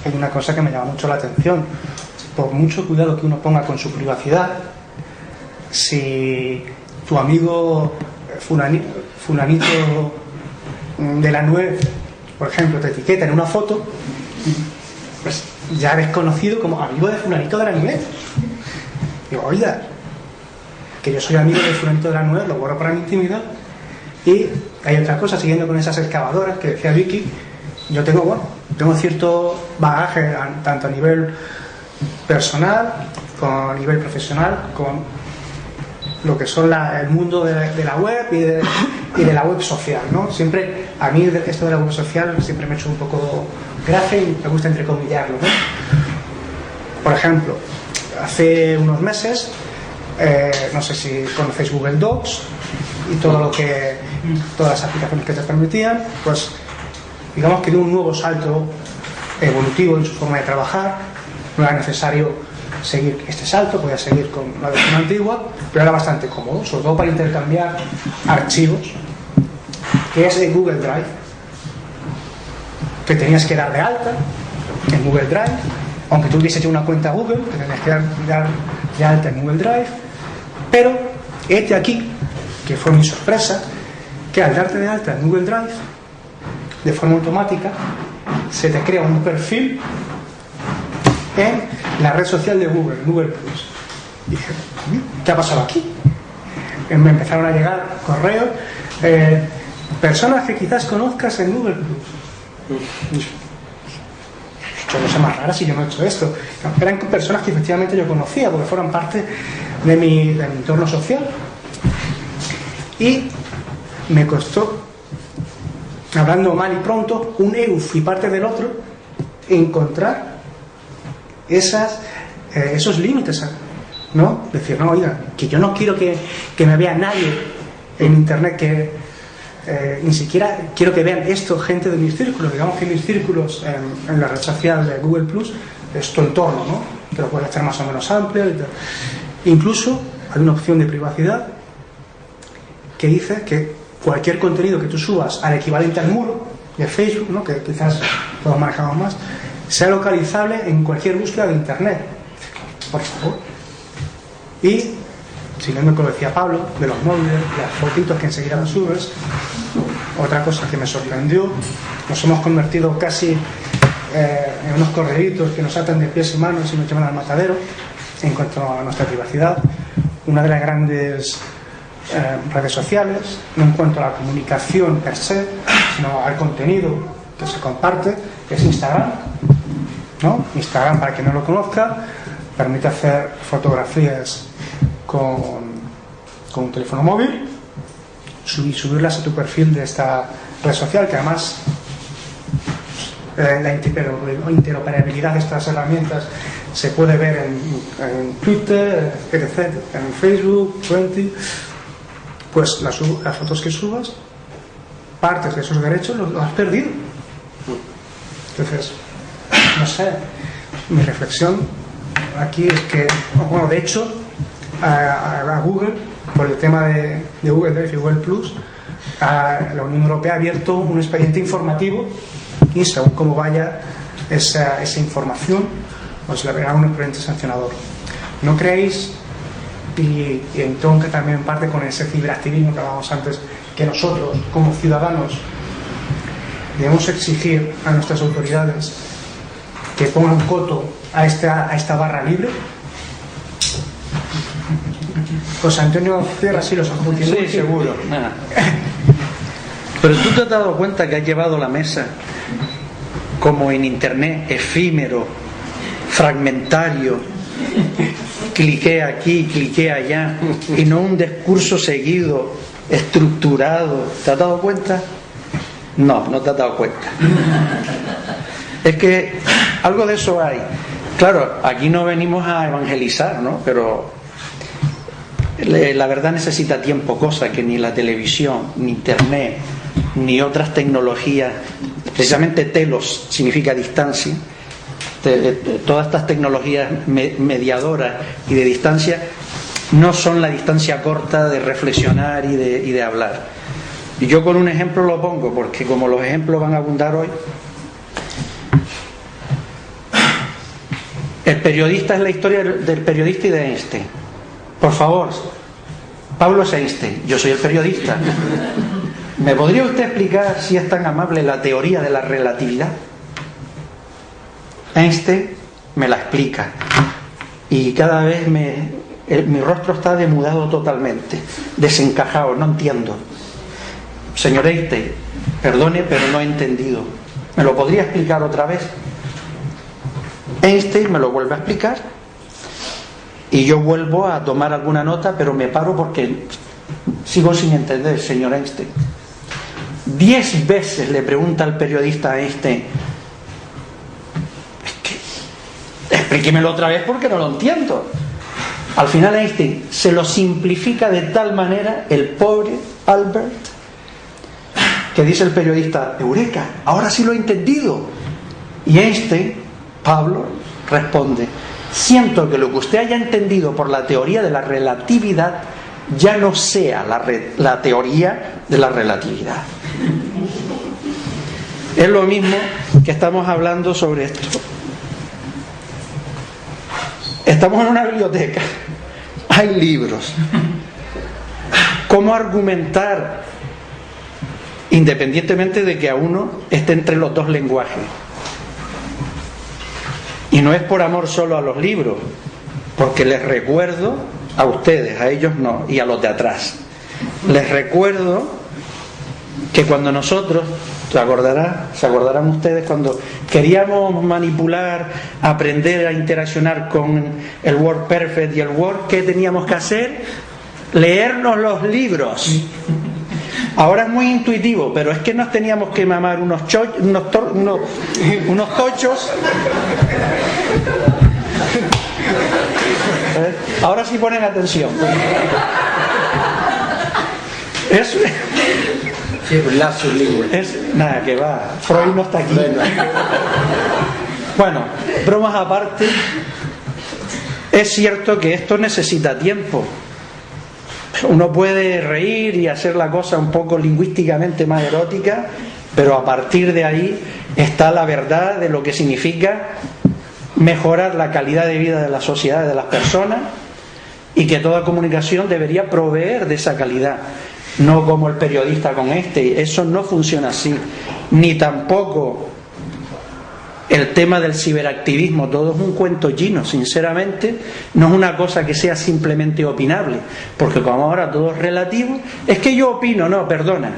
hay una cosa que me llama mucho la atención. Por mucho cuidado que uno ponga con su privacidad, si tu amigo fulanito de la 9, por ejemplo, te etiqueta en una foto, pues ya eres conocido como amigo de fulanito de la 9. Digo, oiga, que yo soy amigo de fulanito de la 9, lo borro para mi intimidad. Y hay otra cosa, siguiendo con esas excavadoras que decía Vicky, yo tengo cierto bagaje tanto a nivel personal como a nivel profesional con lo que son el mundo de la web y de la web social, ¿no? Siempre, a mí esto de la web social siempre me ha hecho un poco gracia y me gusta entrecomillarlo, ¿no? Por ejemplo, hace unos meses, no sé si conocéis Google Docs y todas las aplicaciones que te permitían, pues digamos que dio un nuevo salto evolutivo en su forma de trabajar. No era necesario seguir este salto, podía seguir con la versión antigua, pero era bastante cómodo, sobre todo para intercambiar archivos, que es el Google Drive, que tenías que dar de alta en Google Drive, aunque tú hubieses hecho una cuenta Google, te tenías que dar de alta en Google Drive. Pero este aquí, que fue mi sorpresa, que al darte de alta en Google Drive, de forma automática, se te crea un perfil en la red social de Google, Google Plus. Y dije, ¿qué ha pasado aquí? Me empezaron a llegar correos, personas que quizás conozcas en Google Plus. Yo no sé más rara si yo no he hecho esto. Eran personas que efectivamente yo conocía, porque fueron parte de mi entorno social. Y me costó, hablando mal y pronto, un euf y parte del otro, encontrar esos límites, ¿no? Decir, no, oiga, que yo no quiero que me vea nadie en internet, que ni siquiera quiero que vean esto gente de mis círculos. Digamos que mis círculos en la red social de Google Plus es tu entorno, ¿no? Que lo puedes hacer más o menos amplio y tal. Incluso hay una opción de privacidad que dice que cualquier contenido que tú subas al equivalente al muro de Facebook, ¿no? Que quizás todos manejamos más, sea localizable en cualquier búsqueda de internet. Por favor. Y siguiendo con lo que decía Pablo, de los móviles, las fotitos que enseguida las subes. Otra cosa que me sorprendió, nos hemos convertido casi en unos correditos que nos atan de pies y manos y nos llevan al matadero en cuanto a nuestra privacidad. Una de las grandes redes sociales, no en cuanto a la comunicación per se, sino al contenido que se comparte, es Instagram, ¿no? Instagram, para quien no lo conozca, permite hacer fotografías con un teléfono móvil y subirlas a tu perfil de esta red social, que además la interoperabilidad de estas herramientas se puede ver en Twitter, etc., en Facebook, 20. Pues las fotos que subas, partes de esos derechos los has perdido. Entonces, no sé, mi reflexión aquí es que, bueno, de hecho, a Google, por el tema de Google Drive y Google Plus, la Unión Europea ha abierto un expediente informativo y según cómo vaya esa información, pues le habrá un expediente sancionador. ¿No creéis, y entonces también en parte con ese ciberactivismo que hablábamos antes, que nosotros como ciudadanos debemos exigir a nuestras autoridades que pongan coto a esta barra libre? José Antonio cierra así los ojos. Sí, seguro. Nada. Pero tú te has dado cuenta que has llevado la mesa como en internet, efímero, fragmentario, cliqué aquí, cliqué allá, y no un discurso seguido, estructurado. ¿Te has dado cuenta? No, no te has dado cuenta. Es que algo de eso hay. Claro, aquí no venimos a evangelizar, ¿no? Pero la verdad necesita tiempo, cosa que ni la televisión, ni internet, ni otras tecnologías, precisamente telos significa distancia, todas estas tecnologías mediadoras y de distancia no son la distancia corta de reflexionar y de hablar. Y yo con un ejemplo lo pongo, porque como los ejemplos van a abundar hoy, el periodista es la historia del periodista y de Einstein. Por favor, Pablo es Einstein, yo soy el periodista. ¿Me podría usted explicar, si es tan amable, la teoría de la relatividad? Einstein me la explica y cada vez mi rostro está demudado totalmente, desencajado, no entiendo. Señor Einstein, perdone, pero no he entendido. ¿Me lo podría explicar otra vez? Einstein me lo vuelve a explicar y yo vuelvo a tomar alguna nota, pero me paro porque sigo sin entender, señor Einstein. 10 veces le pregunta al periodista a Einstein: explíquemelo otra vez porque no lo entiendo. Al final Einstein se lo simplifica de tal manera, el pobre Albert, que dice el periodista: eureka, ahora sí lo he entendido. Y Einstein, Pablo, responde: siento que lo que usted haya entendido por la teoría de la relatividad ya no sea la teoría de la relatividad. Es lo mismo que estamos hablando sobre esto. Estamos en una biblioteca, hay libros. ¿Cómo argumentar, independientemente de que a uno esté entre los dos lenguajes? Y no es por amor solo a los libros, porque les recuerdo a ustedes, a ellos no, y a los de atrás. Les recuerdo que cuando nosotros, se acordarán ustedes, cuando queríamos manipular, aprender a interaccionar con el WordPerfect y el Word, ¿qué teníamos que hacer? Leernos los libros. Ahora es muy intuitivo, pero es que nos teníamos que mamar unos tochos. Ahora sí ponen atención. Nada, que va. Freud no está aquí. Bueno, bromas aparte, es cierto que esto necesita tiempo. Uno puede reír y hacer la cosa un poco lingüísticamente más erótica, pero a partir de ahí está la verdad de lo que significa mejorar la calidad de vida de la sociedad, de las personas, y que toda comunicación debería proveer de esa calidad, no como el periodista con este. Eso no funciona así, ni tampoco el tema del ciberactivismo. Todo es un cuento chino, sinceramente. No es una cosa que sea simplemente opinable, porque como ahora todo es relativo, es que yo opino. No, perdona.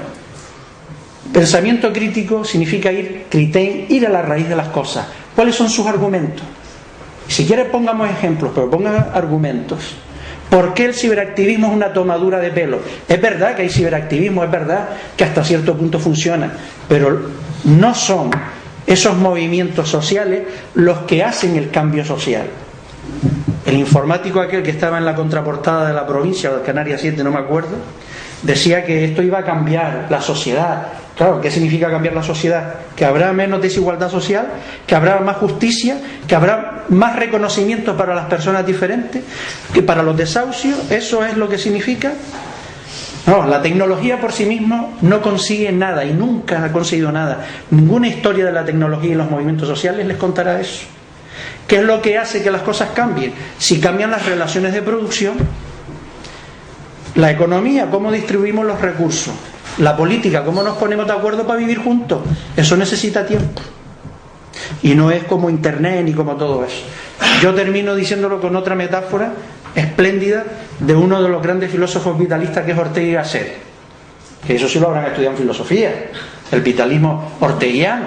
Pensamiento crítico significa ir a la raíz de las cosas. ¿Cuáles son sus argumentos? Si quieres pongamos ejemplos, pero pongan argumentos. ¿Por qué el ciberactivismo es una tomadura de pelo? Es verdad que hay ciberactivismo, es verdad que hasta cierto punto funciona, pero no son esos movimientos sociales los que hacen el cambio social. El informático aquel que estaba en la contraportada de La Provincia o de Canarias 7, no me acuerdo, decía que esto iba a cambiar la sociedad. Claro, ¿qué significa cambiar la sociedad? Que habrá menos desigualdad social, que habrá más justicia, que habrá más reconocimiento para las personas diferentes, que para los desahucios. ¿Eso es lo que significa? No, la tecnología por sí misma no consigue nada y nunca ha conseguido nada. Ninguna historia de la tecnología y los movimientos sociales les contará eso. ¿Qué es lo que hace que las cosas cambien? Si cambian las relaciones de producción, la economía, cómo distribuimos los recursos, la política, cómo nos ponemos de acuerdo para vivir juntos, eso necesita tiempo. Y no es como Internet ni como todo eso. Yo termino diciéndolo con otra metáfora espléndida de uno de los grandes filósofos vitalistas, que es Ortega y Gasset, que eso sí lo habrán estudiado en filosofía, el vitalismo orteguiano.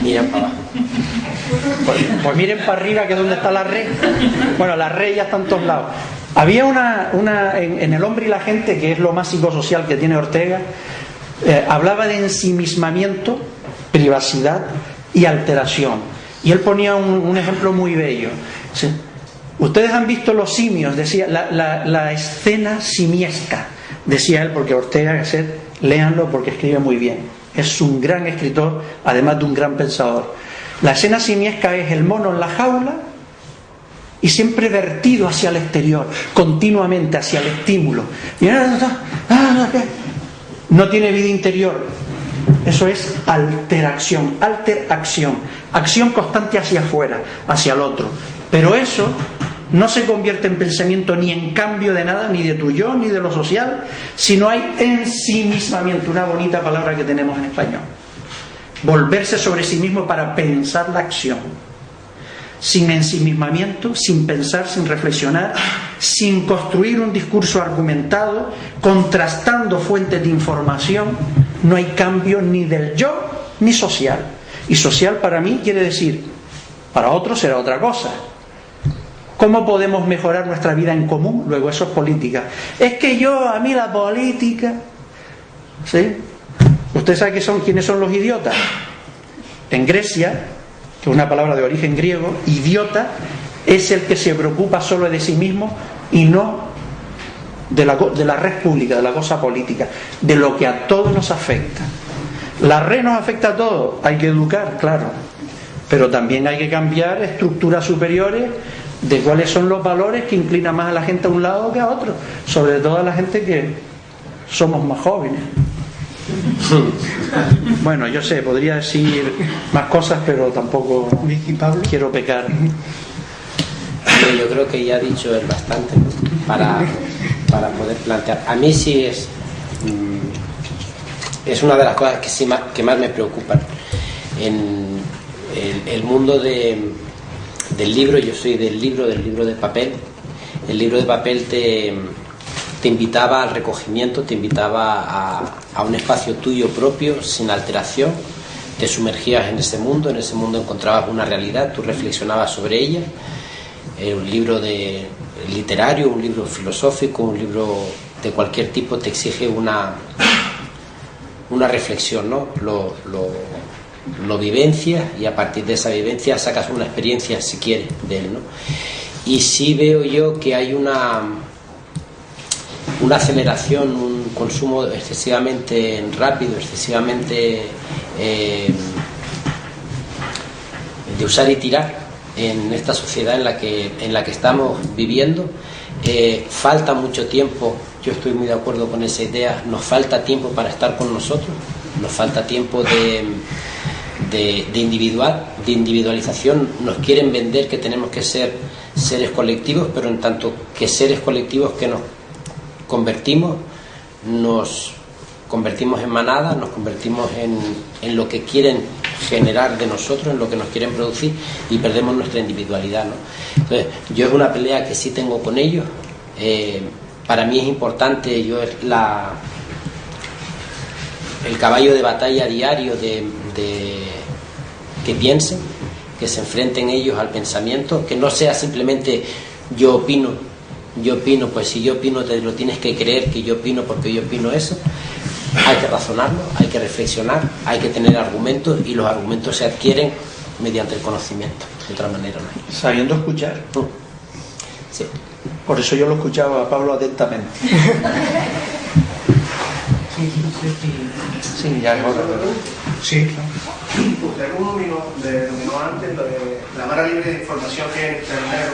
Miren para abajo. Pues miren para arriba, que es donde está la red. Bueno, la red ya está en todos lados. Había en El hombre y la gente, que es lo más psicosocial que tiene Ortega, hablaba de ensimismamiento, privacidad y alteración. Y él ponía un ejemplo muy bello. ¿Sí? Ustedes han visto los simios, decía, la escena simiesca, decía él, porque Ortega Gasset, léanlo porque escribe muy bien. Es un gran escritor, además de un gran pensador. La escena simiesca es el mono en la jaula y siempre vertido hacia el exterior, continuamente hacia el estímulo. Y no tiene vida interior. Eso es alteracción, acción constante hacia afuera, hacia el otro. Pero eso no se convierte en pensamiento ni en cambio de nada, ni de tu yo, ni de lo social, si no hay ensimismamiento, una bonita palabra que tenemos en español. Volverse sobre sí mismo para pensar la acción. Sin ensimismamiento, sin pensar, sin reflexionar, sin construir un discurso argumentado, contrastando fuentes de información, no hay cambio ni del yo ni social. Y social para mí quiere decir, para otros será otra cosa. ¿Cómo podemos mejorar nuestra vida en común? Luego eso es política. Es que a mí la política, ¿sí? ¿Usted sabe quiénes son los idiotas? En Grecia, que es una palabra de origen griego, idiota es el que se preocupa solo de sí mismo y no de la red pública, de la cosa política, de lo que a todos nos afecta. La red nos afecta a todos, hay que educar, claro, pero también hay que cambiar estructuras superiores de cuáles son los valores que inclinan más a la gente a un lado que a otro, sobre todo a la gente que somos más jóvenes. Bueno, yo sé, podría decir más cosas, pero tampoco quiero pecar. Yo creo que ya ha dicho él bastante, ¿no? para poder plantear. A mí sí es una de las cosas que más me preocupan en el mundo del libro. Yo soy del libro de papel. El libro de papel te invitaba al recogimiento, te invitaba a un espacio tuyo propio, sin alteración. Te sumergías en ese mundo encontrabas una realidad, tú reflexionabas sobre ella. Un libro literario, un libro filosófico, un libro de cualquier tipo te exige una reflexión, ¿no? Lo vivencias y a partir de esa vivencia sacas una experiencia, si quieres, de él, ¿no? Y sí veo yo que hay una aceleración, un consumo excesivamente rápido, excesivamente de usar y tirar en esta sociedad en la que estamos viviendo. Falta mucho tiempo, yo estoy muy de acuerdo con esa idea, nos falta tiempo para estar con nosotros, nos falta tiempo de individualización. Nos quieren vender que tenemos que ser seres colectivos, pero en tanto que seres colectivos que nos convertimos en manada, nos convertimos en lo que quieren generar de nosotros, en lo que nos quieren producir, y perdemos nuestra individualidad, ¿no? Entonces, yo es una pelea que sí tengo con ellos. Para mí es importante, el caballo de batalla diario de que piensen, que se enfrenten ellos al pensamiento, que no sea simplemente yo opino, pues si yo opino te lo tienes que creer que yo opino porque yo opino eso. Hay que razonarlo, hay que reflexionar, hay que tener argumentos, y los argumentos se adquieren mediante el conocimiento, de otra manera no hay. Sabiendo escuchar. Sí. Por eso yo lo escuchaba a Pablo atentamente. Sí, ya es hora, ¿verdad? Sí, claro. Usted denominó antes lo de la barra libre de información que hay en Internet.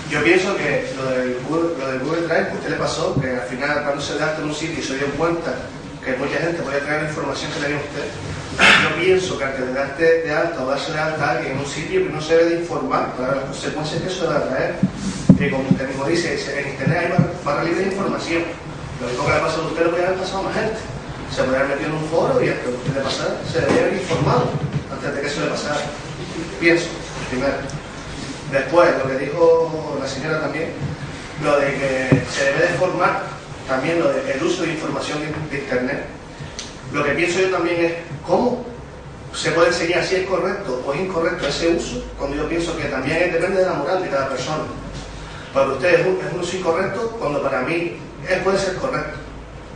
Yo pienso que lo del Google Drive, que a usted le pasó, que al final cuando se da en un sitio y se dio cuenta que mucha gente podía traer la información que tenía usted, yo pienso que antes de darte de alta o darse de alta a alguien en un sitio, que no se debe de informar para las consecuencias que eso va a traer. Que como usted mismo dice, en Internet hay barra libre de información. Lo mismo que le ha pasado a usted lo podría haber pasado a más gente. Se podría haber metido en un foro y antes de que usted le pasara, se debería haber informado antes de que eso le pasara. Pienso, primero. Después, lo que dijo la señora también, lo de que se debe de formar, también lo del uso de información de Internet. Lo que pienso yo también es cómo se puede enseñar si es correcto o es incorrecto ese uso, cuando yo pienso que también depende de la moral de cada persona. Para usted es un uso incorrecto, cuando para mí puede ser correcto.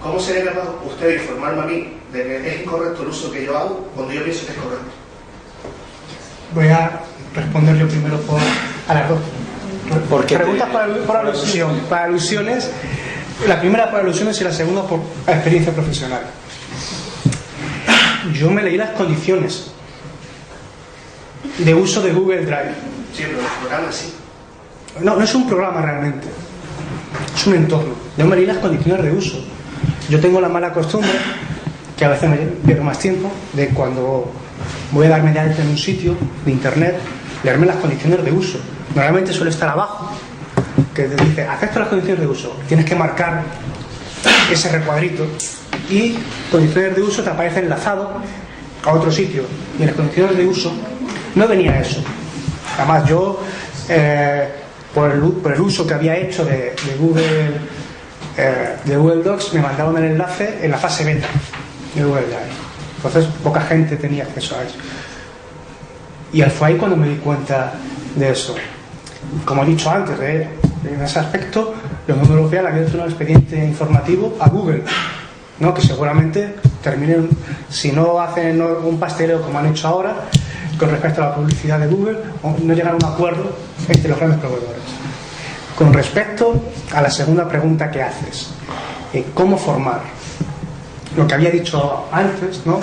¿Cómo sería capaz usted de informarme a mí de que es incorrecto el uso que yo hago cuando yo pienso que es correcto? Voy a responder yo primero a las dos. Porque preguntas por alusión. Para alusiones, la primera por alusiones y la segunda por experiencia profesional. Yo me leí las condiciones de uso de Google Drive. Sí, pero el programa sí. No es un programa realmente, es un entorno. Yo me leí las condiciones de uso. Yo tengo la mala costumbre, que a veces me pierdo más tiempo, de cuando voy a darme de alta en un sitio de internet, leerme las condiciones de uso. Normalmente suele estar abajo, que te dice, acepto las condiciones de uso. Tienes que marcar ese recuadrito y condiciones de uso te aparece enlazado a otro sitio. Y en las condiciones de uso no venía eso. Además yo, por el uso que había hecho de Google Docs, me mandaron el enlace en la fase beta de Google Drive. Entonces poca gente tenía acceso a eso. Y fue ahí cuando me di cuenta de eso. Como he dicho antes, en ese aspecto, la Unión Europea le ha abierto un expediente informativo a Google, ¿no? Que seguramente terminen, si no hacen un pasteleo como han hecho ahora con respecto a la publicidad de Google, o no llegar a un acuerdo entre los grandes proveedores. Con respecto a la segunda pregunta que haces, ¿cómo formar? Lo que había dicho antes, ¿no?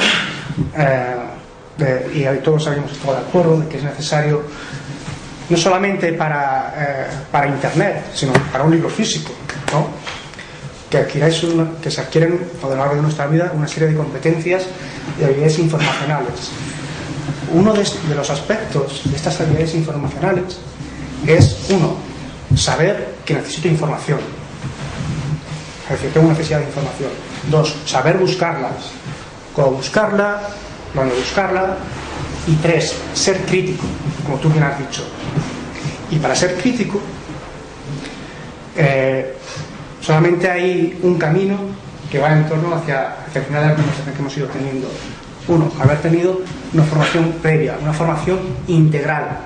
Y todos habíamos estado de acuerdo de que es necesario no solamente para internet, sino para un libro físico, ¿no? Que se adquieren a lo largo de nuestra vida una serie de competencias y habilidades informacionales. Uno de los aspectos de estas habilidades informacionales es, uno, saber que necesito información, es decir, tengo necesidad de información. Dos, saber buscarlas, cómo buscarla, dónde buscarla. Y tres, ser crítico, como tú bien has dicho. Y para ser crítico solamente hay un camino que va en torno hacia el final de la conversación que hemos ido teniendo. Uno, haber tenido una formación previa, una formación integral,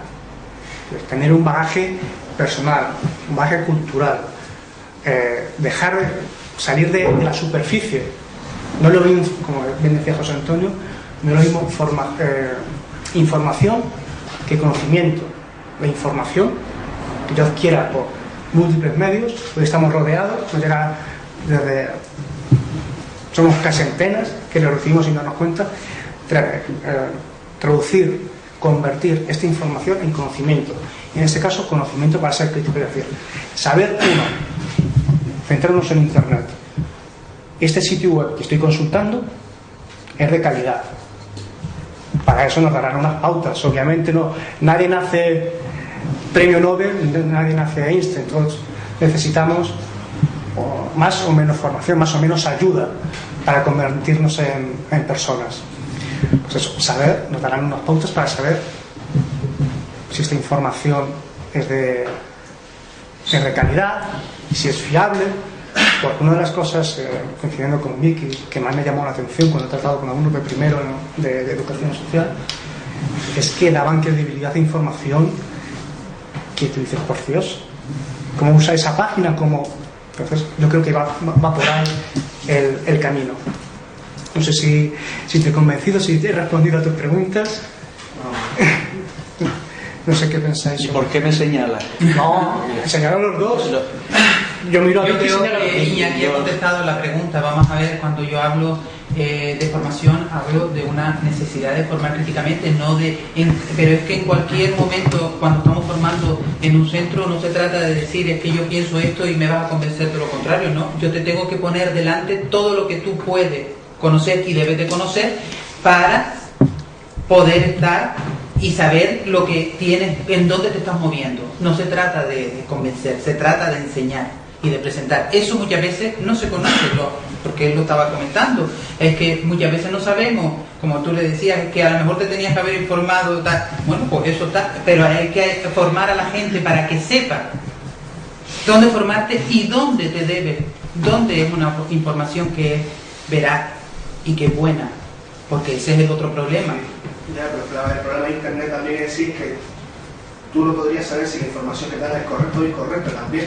tener un bagaje personal, un bagaje cultural, salir de la superficie. No lo mismo, como bien decía José Antonio, no es lo mismo información que conocimiento. La información que yo adquiera por múltiples medios, hoy estamos rodeados, nos llega somos casi centenas que lo recibimos sin darnos cuenta. Traducir, convertir esta información en conocimiento, y en este caso conocimiento para ser crítico, es decir, saber, uno, centrarnos en internet. Este sitio web que estoy consultando es de calidad. Para eso nos darán unas pautas. Obviamente nadie nace premio Nobel, nadie nace Einstein, todos necesitamos más o menos formación, más o menos ayuda para convertirnos en personas. Pues eso, saber, nos darán unas pautas para saber si esta información es de calidad, si es fiable, porque una de las cosas, coincidiendo con Miki, que más me llamó la atención cuando he tratado con alumnos de primero, ¿no?, de educación social, es que daban credibilidad de información que tú dices, por Dios, ¿cómo usa esa página? Entonces yo creo que va por ahí el camino. No sé si te he convencido, si te he respondido a tus preguntas. No sé qué pensáis. ¿Y por qué me señalas? No, señalaron los dos. Yo miro a Yo ti. creo que Iñaki ha contestado la pregunta. Vamos a ver, cuando yo hablo de formación, hablo de una necesidad de formar críticamente, pero es que en cualquier momento, cuando estamos formando en un centro, no se trata de decir es que yo pienso esto y me vas a convencer de lo contrario, ¿no? Yo te tengo que poner delante todo lo que tú puedes conocer y debes de conocer para poder estar y saber lo que tienes, en dónde te estás moviendo. No se trata de convencer, se trata de enseñar y de presentar. Eso muchas veces no se conoce, porque él lo estaba comentando. Es que muchas veces no sabemos, como tú le decías, que a lo mejor te tenías que haber informado, tal. Bueno, pues eso está, pero hay que formar a la gente para que sepa dónde formarte y dónde te debe, dónde es una información que es veraz y que es buena, porque ese es el otro problema. Ya, pero el problema de Internet también es decir que tú no podrías saber si la información que te dan es correcta o incorrecta también.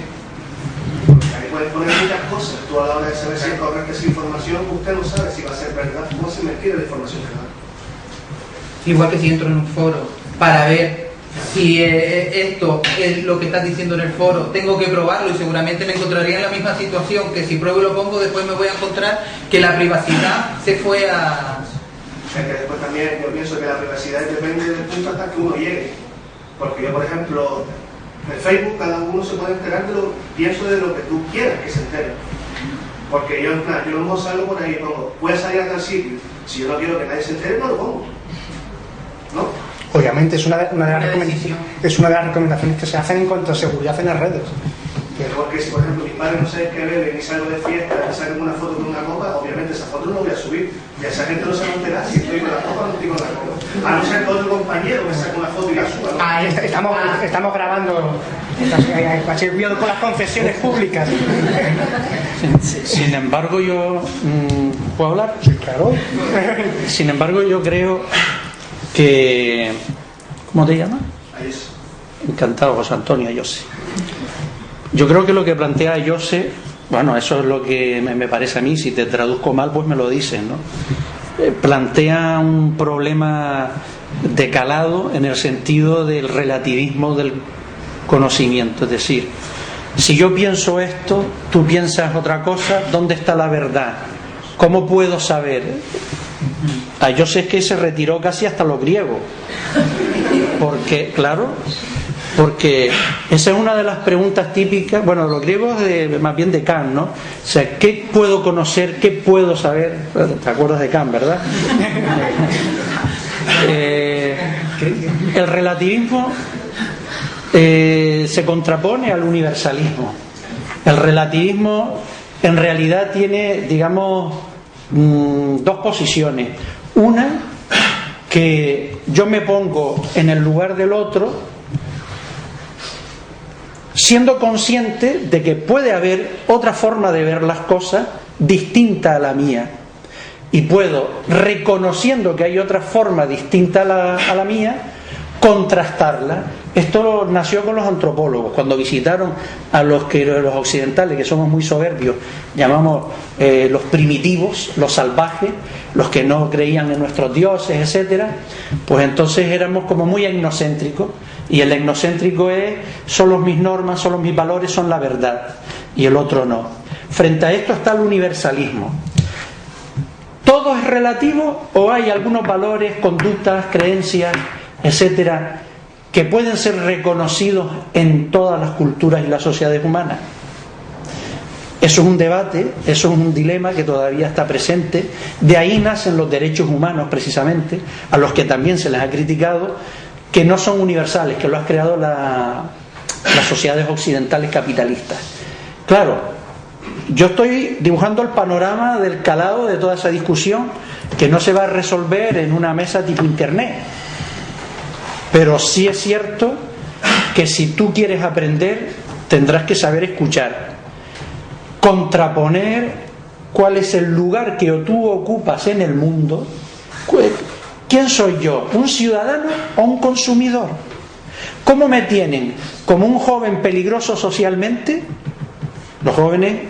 Ahí puedes poner muchas cosas. Tú a la hora de saber si es correcta esa información, usted no sabe si va a ser verdad o va a ser mentira la información que da. Igual que si entro en un foro para ver si esto es lo que estás diciendo en el foro, tengo que probarlo y seguramente me encontraría en la misma situación que si pruebo y lo pongo, después me voy a encontrar que la privacidad se fue a... O sea que después también yo pienso que la privacidad depende del punto hasta que uno llegue. Porque yo, por ejemplo, en Facebook cada uno se puede enterar pienso de lo que tú quieras que se entere. Porque yo no salgo por ahí y pongo, puedes salir a tal sitio. Si yo no quiero que nadie se entere, no lo pongo. ¿No? Obviamente es una de las recomendaciones que se hacen en cuanto a seguridad en las redes. Porque si, por ejemplo, mis padres no saben que beben y salgo de fiesta y sacan una foto con una copa, obviamente esa foto no la voy a subir. Y a esa gente no se va a enterar si estoy con la copa o no estoy con la copa. A no ser que otro compañero me saque una foto y la suba, ¿no? Estamos grabando. Cuidado con las confesiones públicas. Sin embargo, yo... ¿puedo hablar? Sí, claro. Sin embargo, yo creo que... ¿Cómo te llamas? Ahí es. Encantado, José Antonio, José. Yo creo que lo que plantea José, bueno, eso es lo que me parece a mí, si te traduzco mal, pues me lo dices, ¿no? Plantea un problema de calado en el sentido del relativismo del conocimiento, es decir, si yo pienso esto, tú piensas otra cosa, ¿dónde está la verdad? ¿Cómo puedo saber? A José es que se retiró casi hasta lo griego, porque, claro, porque esa es una de las preguntas típicas, bueno, los griegos más bien de Kant, ¿no? O sea, ¿qué puedo conocer? ¿Qué puedo saber? ¿Te acuerdas de Kant, verdad? El relativismo se contrapone al universalismo. El relativismo en realidad tiene, digamos, dos posiciones. Una, que yo me pongo en el lugar del otro, siendo consciente de que puede haber otra forma de ver las cosas distinta a la mía, y puedo, reconociendo que hay otra forma distinta a la mía, contrastarla. Esto nació con los antropólogos cuando visitaron a los occidentales, que somos muy soberbios, llamamos los primitivos, los salvajes, los que no creían en nuestros dioses, etcétera. Pues entonces éramos como muy etnocéntricos, y el etnocéntrico es solo mis normas, solo mis valores son la verdad, y el otro no. Frente a esto está el universalismo. ¿Todo es relativo o hay algunos valores, conductas, creencias, etcétera, que pueden ser reconocidos en todas las culturas y las sociedades humanas? Eso es un debate, eso es un dilema que todavía está presente. De ahí nacen los derechos humanos, precisamente, a los que también se les ha criticado que no son universales, que lo has creado las sociedades occidentales capitalistas. Claro, yo estoy dibujando el panorama del calado de toda esa discusión, que no se va a resolver en una mesa tipo internet, pero sí es cierto que si tú quieres aprender tendrás que saber escuchar, contraponer cuál es el lugar que tú ocupas en el mundo. ¿Quién soy yo? ¿Un ciudadano o un consumidor? ¿Cómo me tienen? ¿Como un joven peligroso socialmente? Los jóvenes,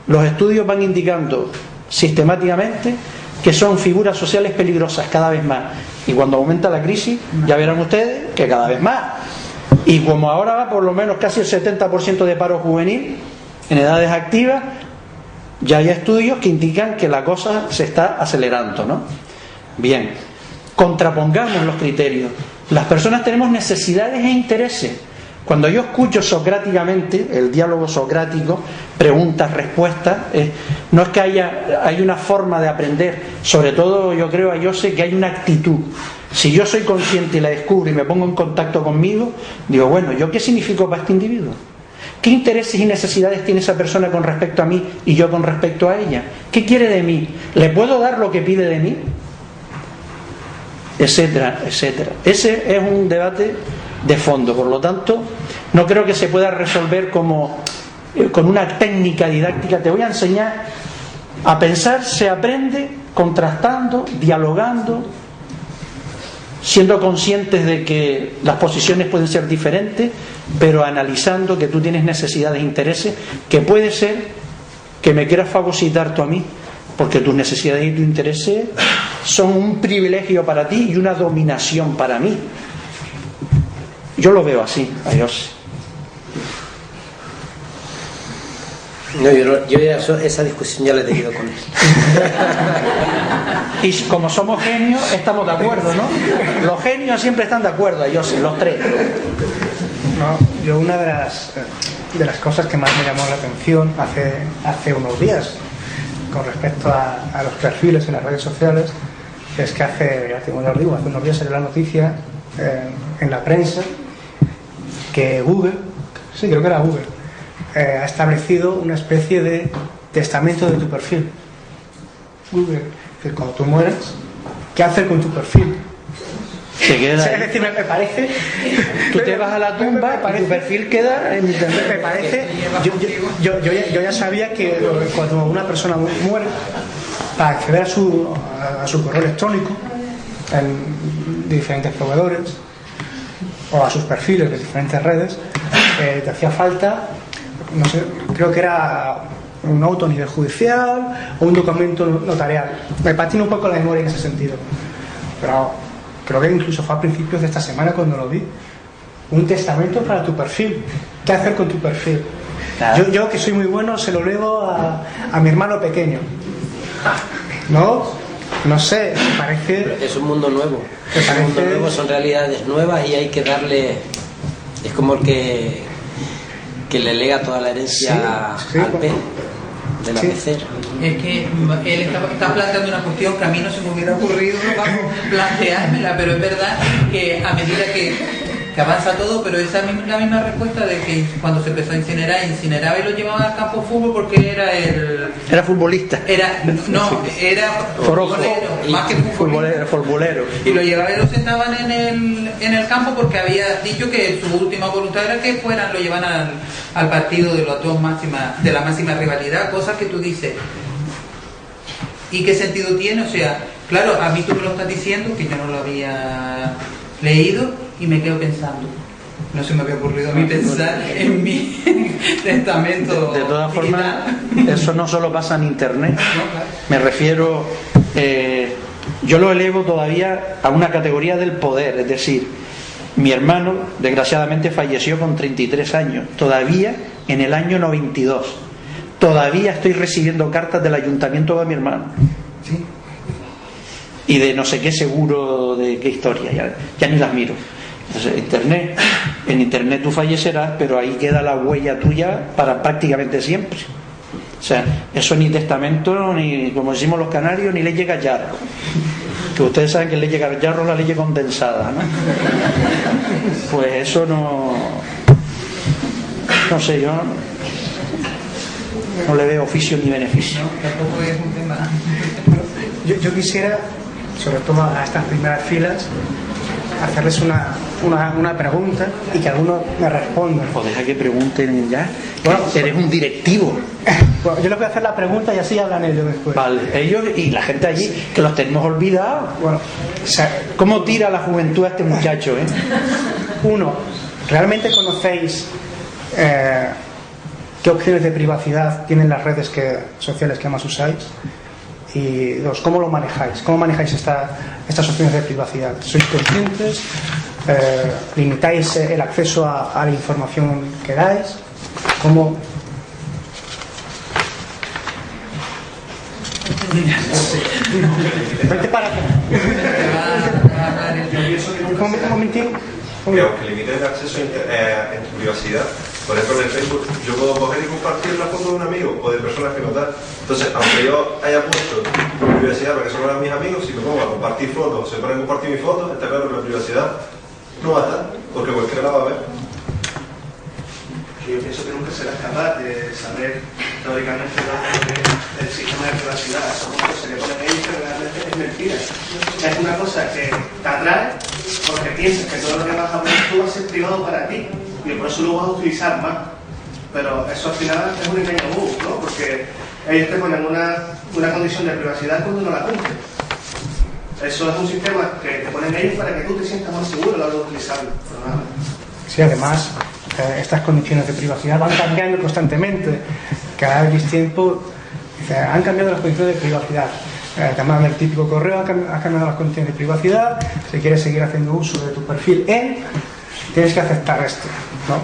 los estudios van indicando sistemáticamente que son figuras sociales peligrosas cada vez más, y cuando aumenta la crisis ya verán ustedes que cada vez más. Y como ahora va por lo menos casi el 70% de paro juvenil en edades activas, ya hay estudios que indican que la cosa se está acelerando, ¿no? Bien, contrapongamos los criterios. Las personas tenemos necesidades e intereses. Cuando yo escucho socráticamente, el diálogo socrático, preguntas, respuestas, no es que hay una forma de aprender. Sobre todo yo sé que hay una actitud. Si yo soy consciente y la descubro y me pongo en contacto conmigo, digo, bueno, ¿yo qué significo para este individuo? ¿Qué intereses y necesidades tiene esa persona con respecto a mí y yo con respecto a ella? ¿Qué quiere de mí? ¿Le puedo dar lo que pide de mí? Etcétera, etcétera. Ese es un debate de fondo. Por lo tanto, no creo que se pueda resolver con una técnica didáctica. Te voy a enseñar a pensar. Se aprende contrastando, dialogando, siendo conscientes de que las posiciones pueden ser diferentes, pero analizando que tú tienes necesidades e intereses, que puede ser que me quieras fagocitar tú a mí, porque tus necesidades y tus intereses son un privilegio para ti y una dominación para mí. Yo lo veo así. Adiós. No, yo ya esa discusión ya la he tenido con él. Y como somos genios, estamos de acuerdo, ¿no? Los genios siempre están de acuerdo, ellos los tres. No, yo una de las cosas que más me llamó la atención hace unos días con respecto a los perfiles en las redes sociales es que hace unos días salió la noticia en la prensa que Google, sí, creo que era Google, ha establecido una especie de testamento de tu perfil. Google, es decir, cuando tú mueres, ¿qué hacer con tu perfil? Se queda es decir, me parece, tú te vas a la tumba y tu perfil queda en internet. me parece, yo ya sabía que cuando una persona muere, para acceder a su correo electrónico en diferentes proveedores o a sus perfiles de diferentes redes, te hacía falta, no sé, creo que era un auto a nivel judicial o un documento notarial. Me patina un poco la memoria en ese sentido, pero creo que incluso fue a principios de esta semana cuando lo vi. Un testamento para tu perfil. ¿Qué hacer con tu perfil? Claro. Yo que soy muy bueno se lo leo a mi hermano pequeño. No sé, me parece... Es un mundo nuevo. Es un mundo nuevo, son realidades nuevas y hay que darle... Es como el que le lega toda la herencia sí, al pez de la pecera. Es que él está planteando una cuestión que a mí no se me hubiera ocurrido planteármela, pero es verdad que a medida que avanza todo, pero esa es la misma respuesta de que cuando se empezó a incinerar, incineraba y lo llevaba al campo de fútbol porque era futbolista. Era futbolero, más que futbolero. Y lo llevaba y lo sentaban en el campo porque había dicho que su última voluntad era que lo llevan al partido de los dos de la máxima rivalidad, cosas que tú dices. ¿Y qué sentido tiene? O sea, claro, a mí tú me lo estás diciendo, que yo no lo había leído y me quedo pensando. No se me había ocurrido a mí pensar en mi testamento. De todas formas, eso no solo pasa en internet. No, claro. Me refiero, yo lo elevo todavía a una categoría del poder, es decir, mi hermano desgraciadamente falleció con 33 años, todavía en el año 92. Todavía estoy recibiendo cartas del ayuntamiento de mi hermano. Sí. Y de no sé qué seguro, de qué historia, ya ni las miro. Entonces, en internet tú fallecerás, pero ahí queda la huella tuya para prácticamente siempre. O sea, eso ni testamento, ni, como decimos los canarios, ni ley gallardo. Que ustedes saben que ley Gallardo es la ley condensada, ¿no? Pues eso no sé, yo no le veo oficio ni beneficio. No, tampoco es un tema. Yo quisiera, sobre todo a estas primeras filas, hacerles una pregunta y que algunos me respondan. Pues deja que pregunten ya. Bueno, eres un directivo. Bueno, yo les voy a hacer la pregunta y así hablan ellos después. Vale, ellos y la gente allí, que los tenemos olvidados. Bueno, ¿Cómo tira la juventud a este muchacho, eh? uno, ¿realmente conocéis qué opciones de privacidad tienen las redes sociales que más usáis? Y dos, ¿cómo lo manejáis? ¿Cómo manejáis estas opciones de privacidad? ¿Sois conscientes? ¿Limitáis el acceso a la información que dais? ¿Cómo? Vente para acá. Un momentín. Que aunque limiten el acceso en tu privacidad, por ejemplo en el Facebook, yo puedo coger y compartir la foto de un amigo o de personas que no dan. Entonces, aunque yo haya puesto privacidad para que solo eran mis amigos, si me pongo a compartir fotos, se ponen a compartir mis fotos, está claro que la privacidad no va a estar, porque cualquiera la va a ver. Yo pienso que nunca serás capaz de saber teóricamente el sistema de privacidad. Son cosas que ponen ahí que realmente es mentira. Es una cosa que te atrae porque piensas que todo lo que vas a poner tú va a ser privado para ti y por eso lo vas a utilizar más. Pero eso al final es un engaño bobo, ¿no? Porque ellos te ponen una condición de privacidad cuando no la cumplen. Eso es un sistema que te ponen ellos para que tú te sientas más seguro a la hora de utilizarlo. Sí, además, estas condiciones de privacidad van cambiando constantemente. Cada X tiempo han cambiado las condiciones de privacidad. Además del típico correo, ha cambiado las condiciones de privacidad. Si quieres seguir haciendo uso de tu perfil tienes que aceptar esto, ¿no?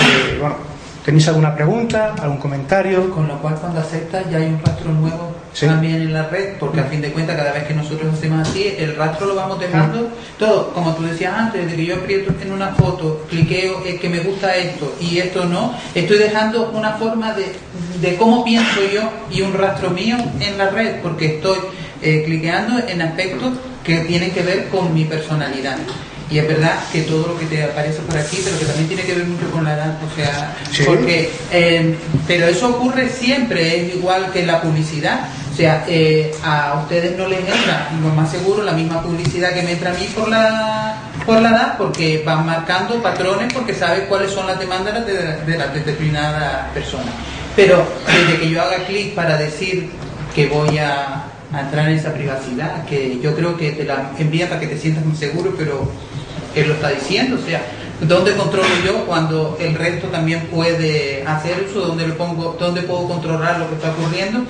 Y, bueno, ¿tenéis alguna pregunta, algún comentario? Con lo cual, cuando aceptas, ya hay un rastro nuevo también en la red, porque a fin de cuentas, cada vez que nosotros hacemos así, el rastro lo vamos dejando todo, como tú decías antes, de que yo aprieto en una foto, cliqueo que me gusta esto y esto no, estoy dejando una forma de cómo pienso yo y un rastro mío en la red, porque estoy cliqueando en aspectos que tienen que ver con mi personalidad. Y es verdad que todo lo que te aparece por aquí, pero que también tiene que ver mucho con la edad, o sea, ¿sí? Porque, pero eso ocurre siempre, es igual que la publicidad, o sea, a ustedes no les entra, lo más seguro, la misma publicidad que me entra a mí por la edad, porque van marcando patrones, porque saben cuáles son las demandas de las determinadas personas. Pero desde que yo haga clic para decir que voy a entrar en esa privacidad, que yo creo que te la envía para que te sientas muy seguro, pero él lo está diciendo, o sea, ¿dónde controlo yo cuando el resto también puede hacer uso? ¿Dónde puedo controlar lo que está ocurriendo?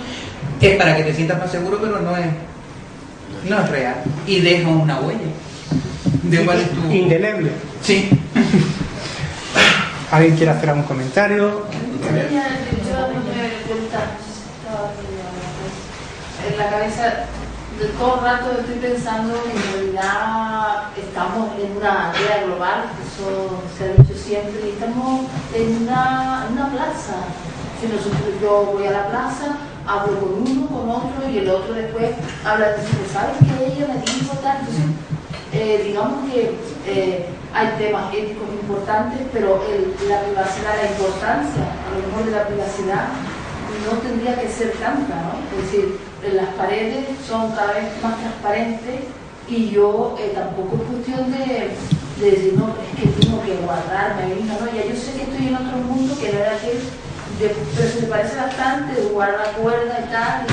Es para que te sientas más seguro, pero no es real. Y deja una huella. ¿De cuál es tu...? Indeleble. Sí. ¿Alguien quiere hacer algún comentario? Yo me preguntaba, en la cabeza de todo el rato estoy pensando que en realidad estamos en una aldea global, eso se ha dicho siempre, y estamos en una plaza. Si yo voy a la plaza, hablo con uno, con otro, y el otro después habla de si sabes que ella me dijo tal. Entonces, digamos que hay temas éticos importantes, pero la privacidad, la importancia a lo mejor de la privacidad no tendría que ser tanta, ¿no? Es decir, las paredes son cada vez más transparentes y yo tampoco es cuestión de decir, no, es que tengo que guardarme misma, ¿no? Ya yo sé que estoy en otro mundo que no era aquel, pero se me parece bastante de guardar cuerda y tal,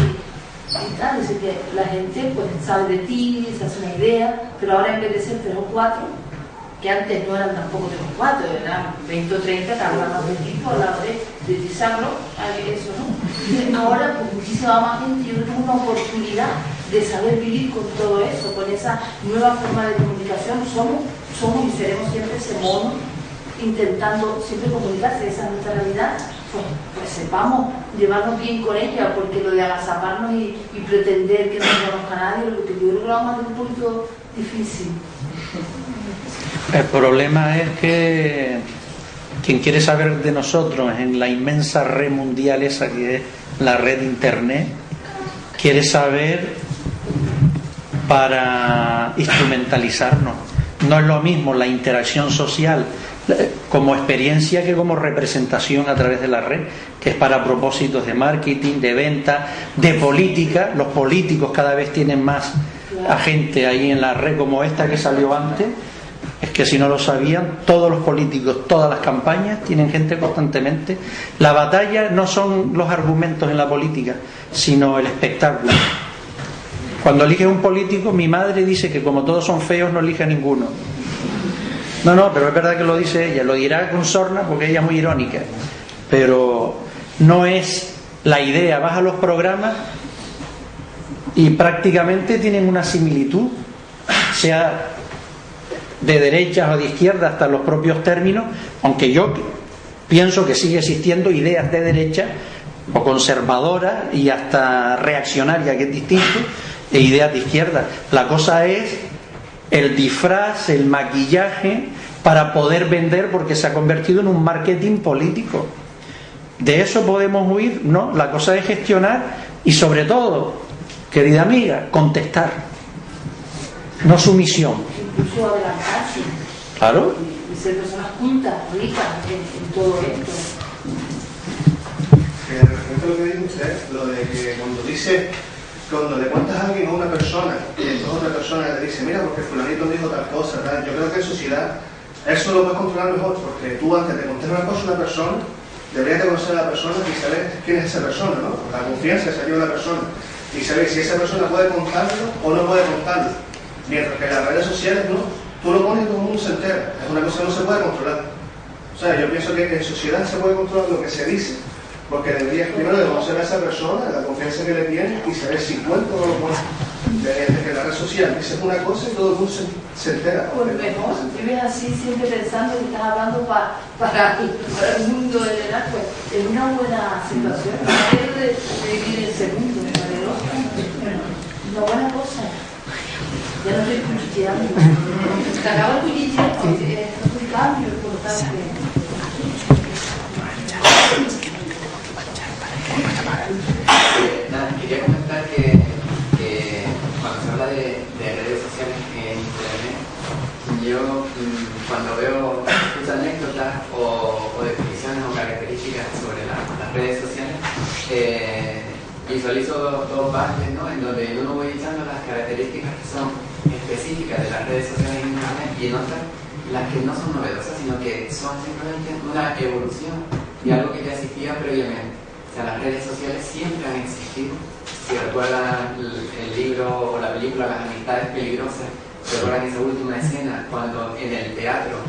es decir, que la gente pues sabe de ti, se hace una idea, pero ahora en vez de ser 3 o 4, que antes no eran tampoco 3 o 4, eran 20 o 30, cada uno más poquito a la hora de utilizarlo, eso, ¿no? Ahora pues muchísima más gente, yo tengo una oportunidad de saber vivir con todo eso, con esa nueva forma de comunicación. Somos y seremos siempre ese mono intentando siempre comunicarse, esa es nuestra realidad, pues sepamos llevarnos bien con ella, porque lo de agazaparnos y pretender que no nos conozca nadie, lo que yo creo que lo vamos a hacer un poquito difícil. El problema es que quien quiere saber de nosotros en la inmensa red mundial esa que es la red de internet, quiere saber para instrumentalizarnos. No es lo mismo la interacción social como experiencia que como representación a través de la red, que es para propósitos de marketing, de venta, de política. Los políticos cada vez tienen más a gente ahí en la red, como esta que salió antes. Es que si no lo sabían, todos los políticos, todas las campañas tienen gente constantemente. La batalla no son los argumentos en la política, sino el espectáculo. Cuando elige un político, mi madre dice que como todos son feos, no elige a ninguno. No, pero es verdad que lo dice ella, lo dirá con sorna porque ella es muy irónica, pero no es la idea. Vas a los programas y prácticamente tienen una similitud, sea de derechas o de izquierdas, hasta los propios términos, aunque yo pienso que sigue existiendo ideas de derecha o conservadoras y hasta reaccionarias, que es distinto, e ideas de izquierda. La cosa es el disfraz, el maquillaje para poder vender, porque se ha convertido en un marketing político. ¿De eso podemos huir? No, la cosa es gestionar y, sobre todo, querida amiga, contestar, no sumisión. Incluso adelantarse. Claro. Y ser personas cultas, ricas en todo esto. Respecto a lo que dice usted, lo de que cuando le cuentas a alguien o a una persona, y entonces otra persona le dice, mira, porque fulanito dijo tal cosa, tal. Yo creo que en sociedad eso lo puedes controlar mejor, porque tú antes de contar una cosa a una persona, deberías de conocer a la persona y saber quién es esa persona, ¿no? La confianza que se lleva la persona, y saber si esa persona puede contarlo o no puede contarlo. Mientras que en las redes sociales, no, tú lo pones y todo el mundo se entera, es una cosa que no se puede controlar. O sea, yo pienso que en sociedad se puede controlar lo que se dice, porque deberías primero de conocer a esa persona, la confianza que le tienes, y saber si cuenta o no lo cuenta. Desde que en la red social dices una cosa y todo el mundo se entera. Pues mejor, vives así siempre pensando que estás hablando para el mundo de verdad, pues en una buena situación, no de vivir en ese mundo, una buena cosa. Ya no estoy cuchicheando. Se acaba el cuchicheo, es un cambio importante. Nada, quería comentar que cuando se habla de redes sociales en internet, yo cuando veo sus anécdotas o definiciones o características sobre las redes sociales, visualizo dos partes, ¿no? En donde uno voy echando las características que son específicas de las redes sociales en internet, y en otras las que no son novedosas, sino que son simplemente una evolución de algo que ya existía previamente. O sea, las redes sociales siempre han existido. Si recuerdan el libro o la película Las amistades peligrosas, recuerdan esa última escena cuando en el teatro,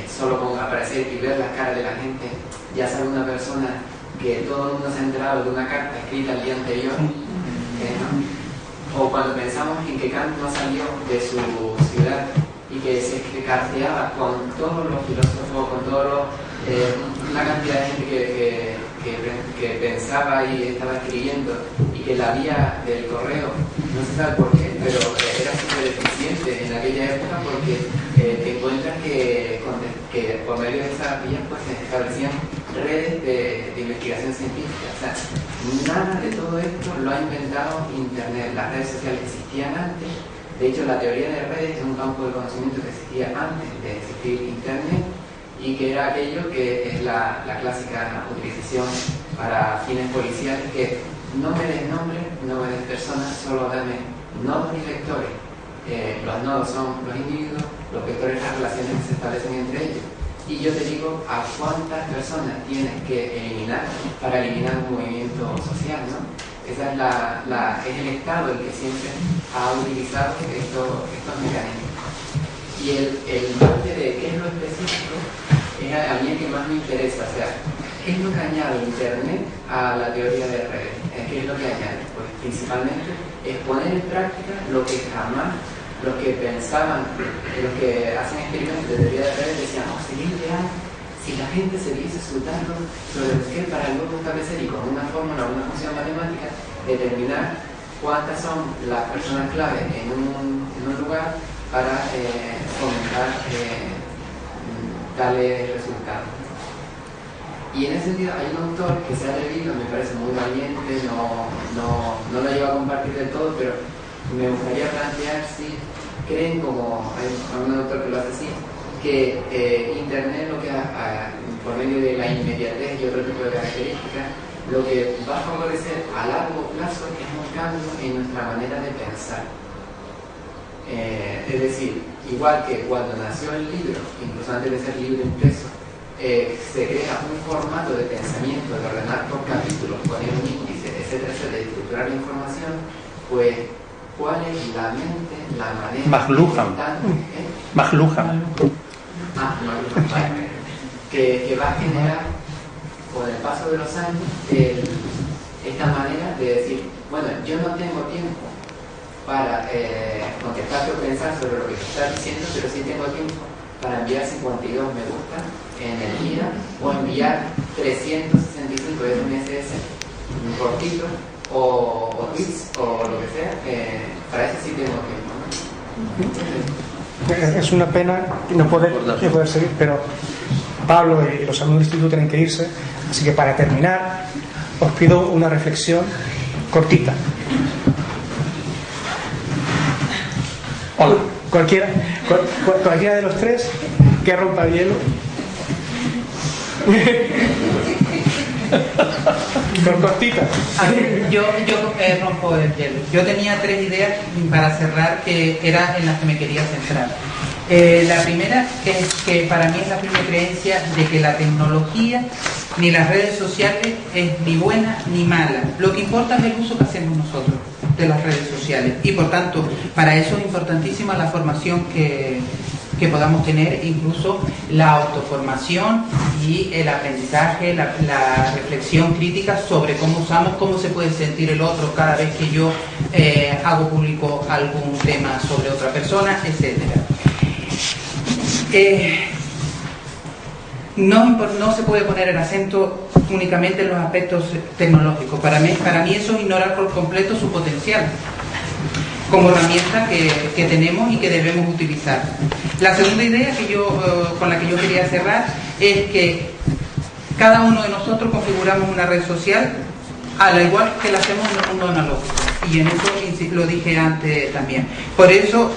solo con aparecer y ver las caras de la gente, ya sabe una persona que todo el mundo se ha enterado de una carta escrita el día anterior, ¿no? O cuando pensamos en que Kant no salió de su ciudad y que se carteaba con todos los filósofos, con todos una cantidad de gente que pensaba y estaba escribiendo, y que la vía del correo, no se sabe por qué, pero era súper eficiente en aquella época, porque te encuentras que por medio de esas vías pues se establecían redes de investigación científica. O sea, nada de todo esto lo ha inventado Internet. Las redes sociales existían antes. De hecho, la teoría de redes es un campo de conocimiento que existía antes de existir Internet, y que era aquello que es la clásica utilización para fines policiales, que no me des nombre, no me des personas, solo dame nodos y vectores. Los nodos son los individuos, los vectores las relaciones que se establecen entre ellos. Y yo te digo a cuántas personas tienes que eliminar para eliminar un movimiento social, ¿no? Esa es el Estado el que siempre ha utilizado estos mecanismos. Y el parte de qué es lo específico es a mí el que más me interesa. O sea, ¿qué es lo que añade Internet a la teoría de redes? ¿Qué es lo que añade? Pues principalmente es poner en práctica lo que jamás los que pensaban, los que hacen experimentos de teoría de redes decían, oh, sería ideal si la gente se diese su dato sobre el que para luego establecer y con una fórmula o una función matemática determinar cuántas son las personas clave en un lugar para fomentar tales resultados. Y en ese sentido hay un autor que se ha atrevido, me parece muy valiente, no lo llevo a compartir del todo, pero me gustaría plantear si creen, como hay algún autor que lo hace así, que Internet lo que por medio de la inmediatez y otro tipo de características, lo que va a favorecer a largo plazo es un cambio en nuestra manera de pensar. Es decir, igual que cuando nació el libro, incluso antes de ser libro impreso, se crea un formato de pensamiento, de ordenar por capítulos, poner un índice, etcétera, etcétera, de estructurar la información, pues ¿cuál es la mente, la manera McLuhan. Que va a generar con el paso de los años esta manera de decir, bueno, yo no tengo tiempo para contestarte o pensar sobre lo que te estás diciendo, pero sí tengo tiempo para enviar 52 me gusta en el día o enviar 365 SMS cortitos o tweets o lo que sea, para eso sí tengo tiempo, ¿no? Es una pena no poder seguir, pero Pablo y los alumnos del instituto tienen que irse, así que para terminar os pido una reflexión cortita. Hola. Cualquiera de los tres que rompa el hielo. Cortita. Yo rompo el hielo. Yo tenía 3 ideas para cerrar que eran en las que me quería centrar. La primera es que para mí es la firme creencia de que la tecnología ni las redes sociales es ni buena ni mala. Lo que importa es el uso que hacemos nosotros de las redes sociales y por tanto para eso es importantísima la formación que podamos tener, incluso la autoformación y el aprendizaje, la reflexión crítica sobre cómo usamos, cómo se puede sentir el otro cada vez que yo hago público algún tema sobre otra persona, etcétera. No se puede poner el acento únicamente en los aspectos tecnológicos. Para mí eso es ignorar por completo su potencial como herramienta que tenemos y que debemos utilizar. La segunda idea con la que yo quería cerrar es que cada uno de nosotros configuramos una red social a la igual que la hacemos en el mundo analógico. Y en eso lo dije antes también. Por eso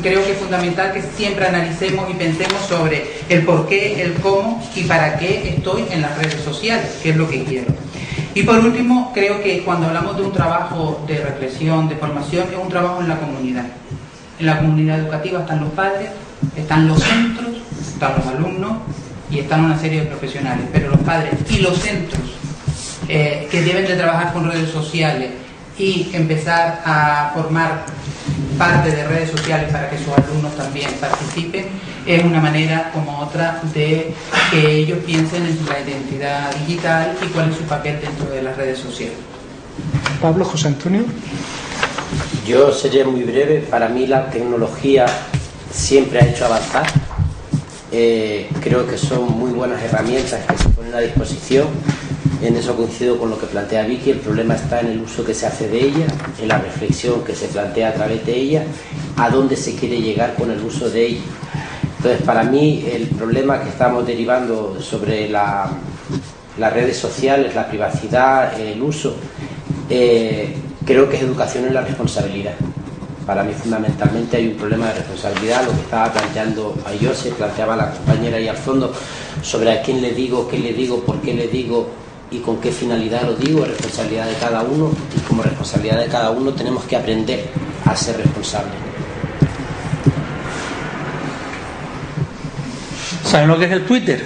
creo que es fundamental que siempre analicemos y pensemos sobre el por qué, el cómo y para qué estoy en las redes sociales, que es lo que quiero. Y por último, creo que cuando hablamos de un trabajo de reflexión, de formación, es un trabajo en la comunidad. En la comunidad educativa están los padres, están los centros, están los alumnos y están una serie de profesionales. Pero los padres y los centros que deben de trabajar con redes sociales y empezar a formar parte de redes sociales para que sus alumnos también participen, es una manera como otra de que ellos piensen en la identidad digital y cuál es su papel dentro de las redes sociales. Pablo, José Antonio. Yo sería muy breve. Para mí la tecnología siempre ha hecho avanzar. Creo que son muy buenas herramientas que se ponen a disposición. En eso coincido con lo que plantea Vicky. El problema está en el uso que se hace de ella, en la reflexión que se plantea a través de ella, a dónde se quiere llegar con el uso de ella. Entonces, para mí, el problema que estamos derivando sobre las redes sociales, la privacidad, el uso, creo que es educación en la responsabilidad. Para mí, fundamentalmente, hay un problema de responsabilidad. Lo que estaba planteando a José, planteaba la compañera ahí al fondo, sobre a quién le digo, qué le digo, por qué le digo y con qué finalidad lo digo, es responsabilidad de cada uno, y como responsabilidad de cada uno tenemos que aprender a ser responsables. ¿Saben lo que es el Twitter?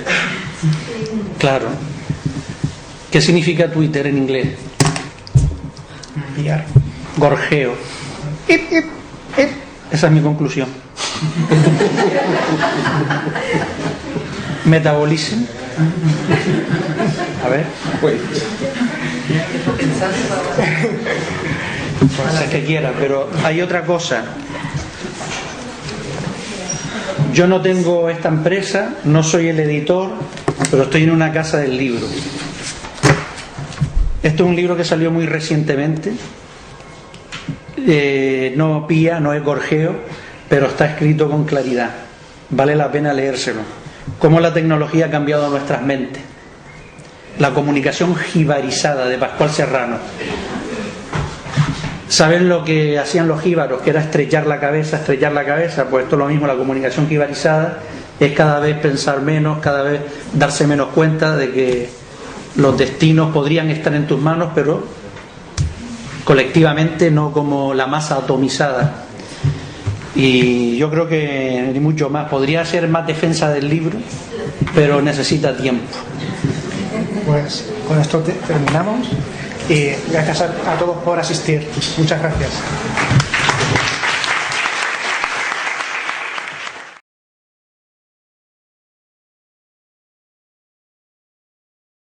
Claro. ¿Qué significa Twitter en inglés? Gorjeo. Esa es mi conclusión. Metabolism. A ver. Pues el que quiera, pero hay otra cosa. Yo no tengo esta empresa, no soy el editor, pero estoy en una casa del libro. Esto es un libro que salió muy recientemente. No pía, no es gorjeo, pero está escrito con claridad. Vale la pena leérselo. Cómo la tecnología ha cambiado nuestras mentes. La comunicación jibarizada de Pascual Serrano. ¿Saben lo que hacían los jíbaros? Que era estrechar la cabeza, pues esto es lo mismo, la comunicación jibarizada es cada vez pensar menos, cada vez darse menos cuenta de que los destinos podrían estar en tus manos, pero colectivamente, no como la masa atomizada. Y yo creo que ni mucho más. Podría ser más defensa del libro, pero necesita tiempo. Pues con esto terminamos y gracias a todos por asistir. Muchas gracias.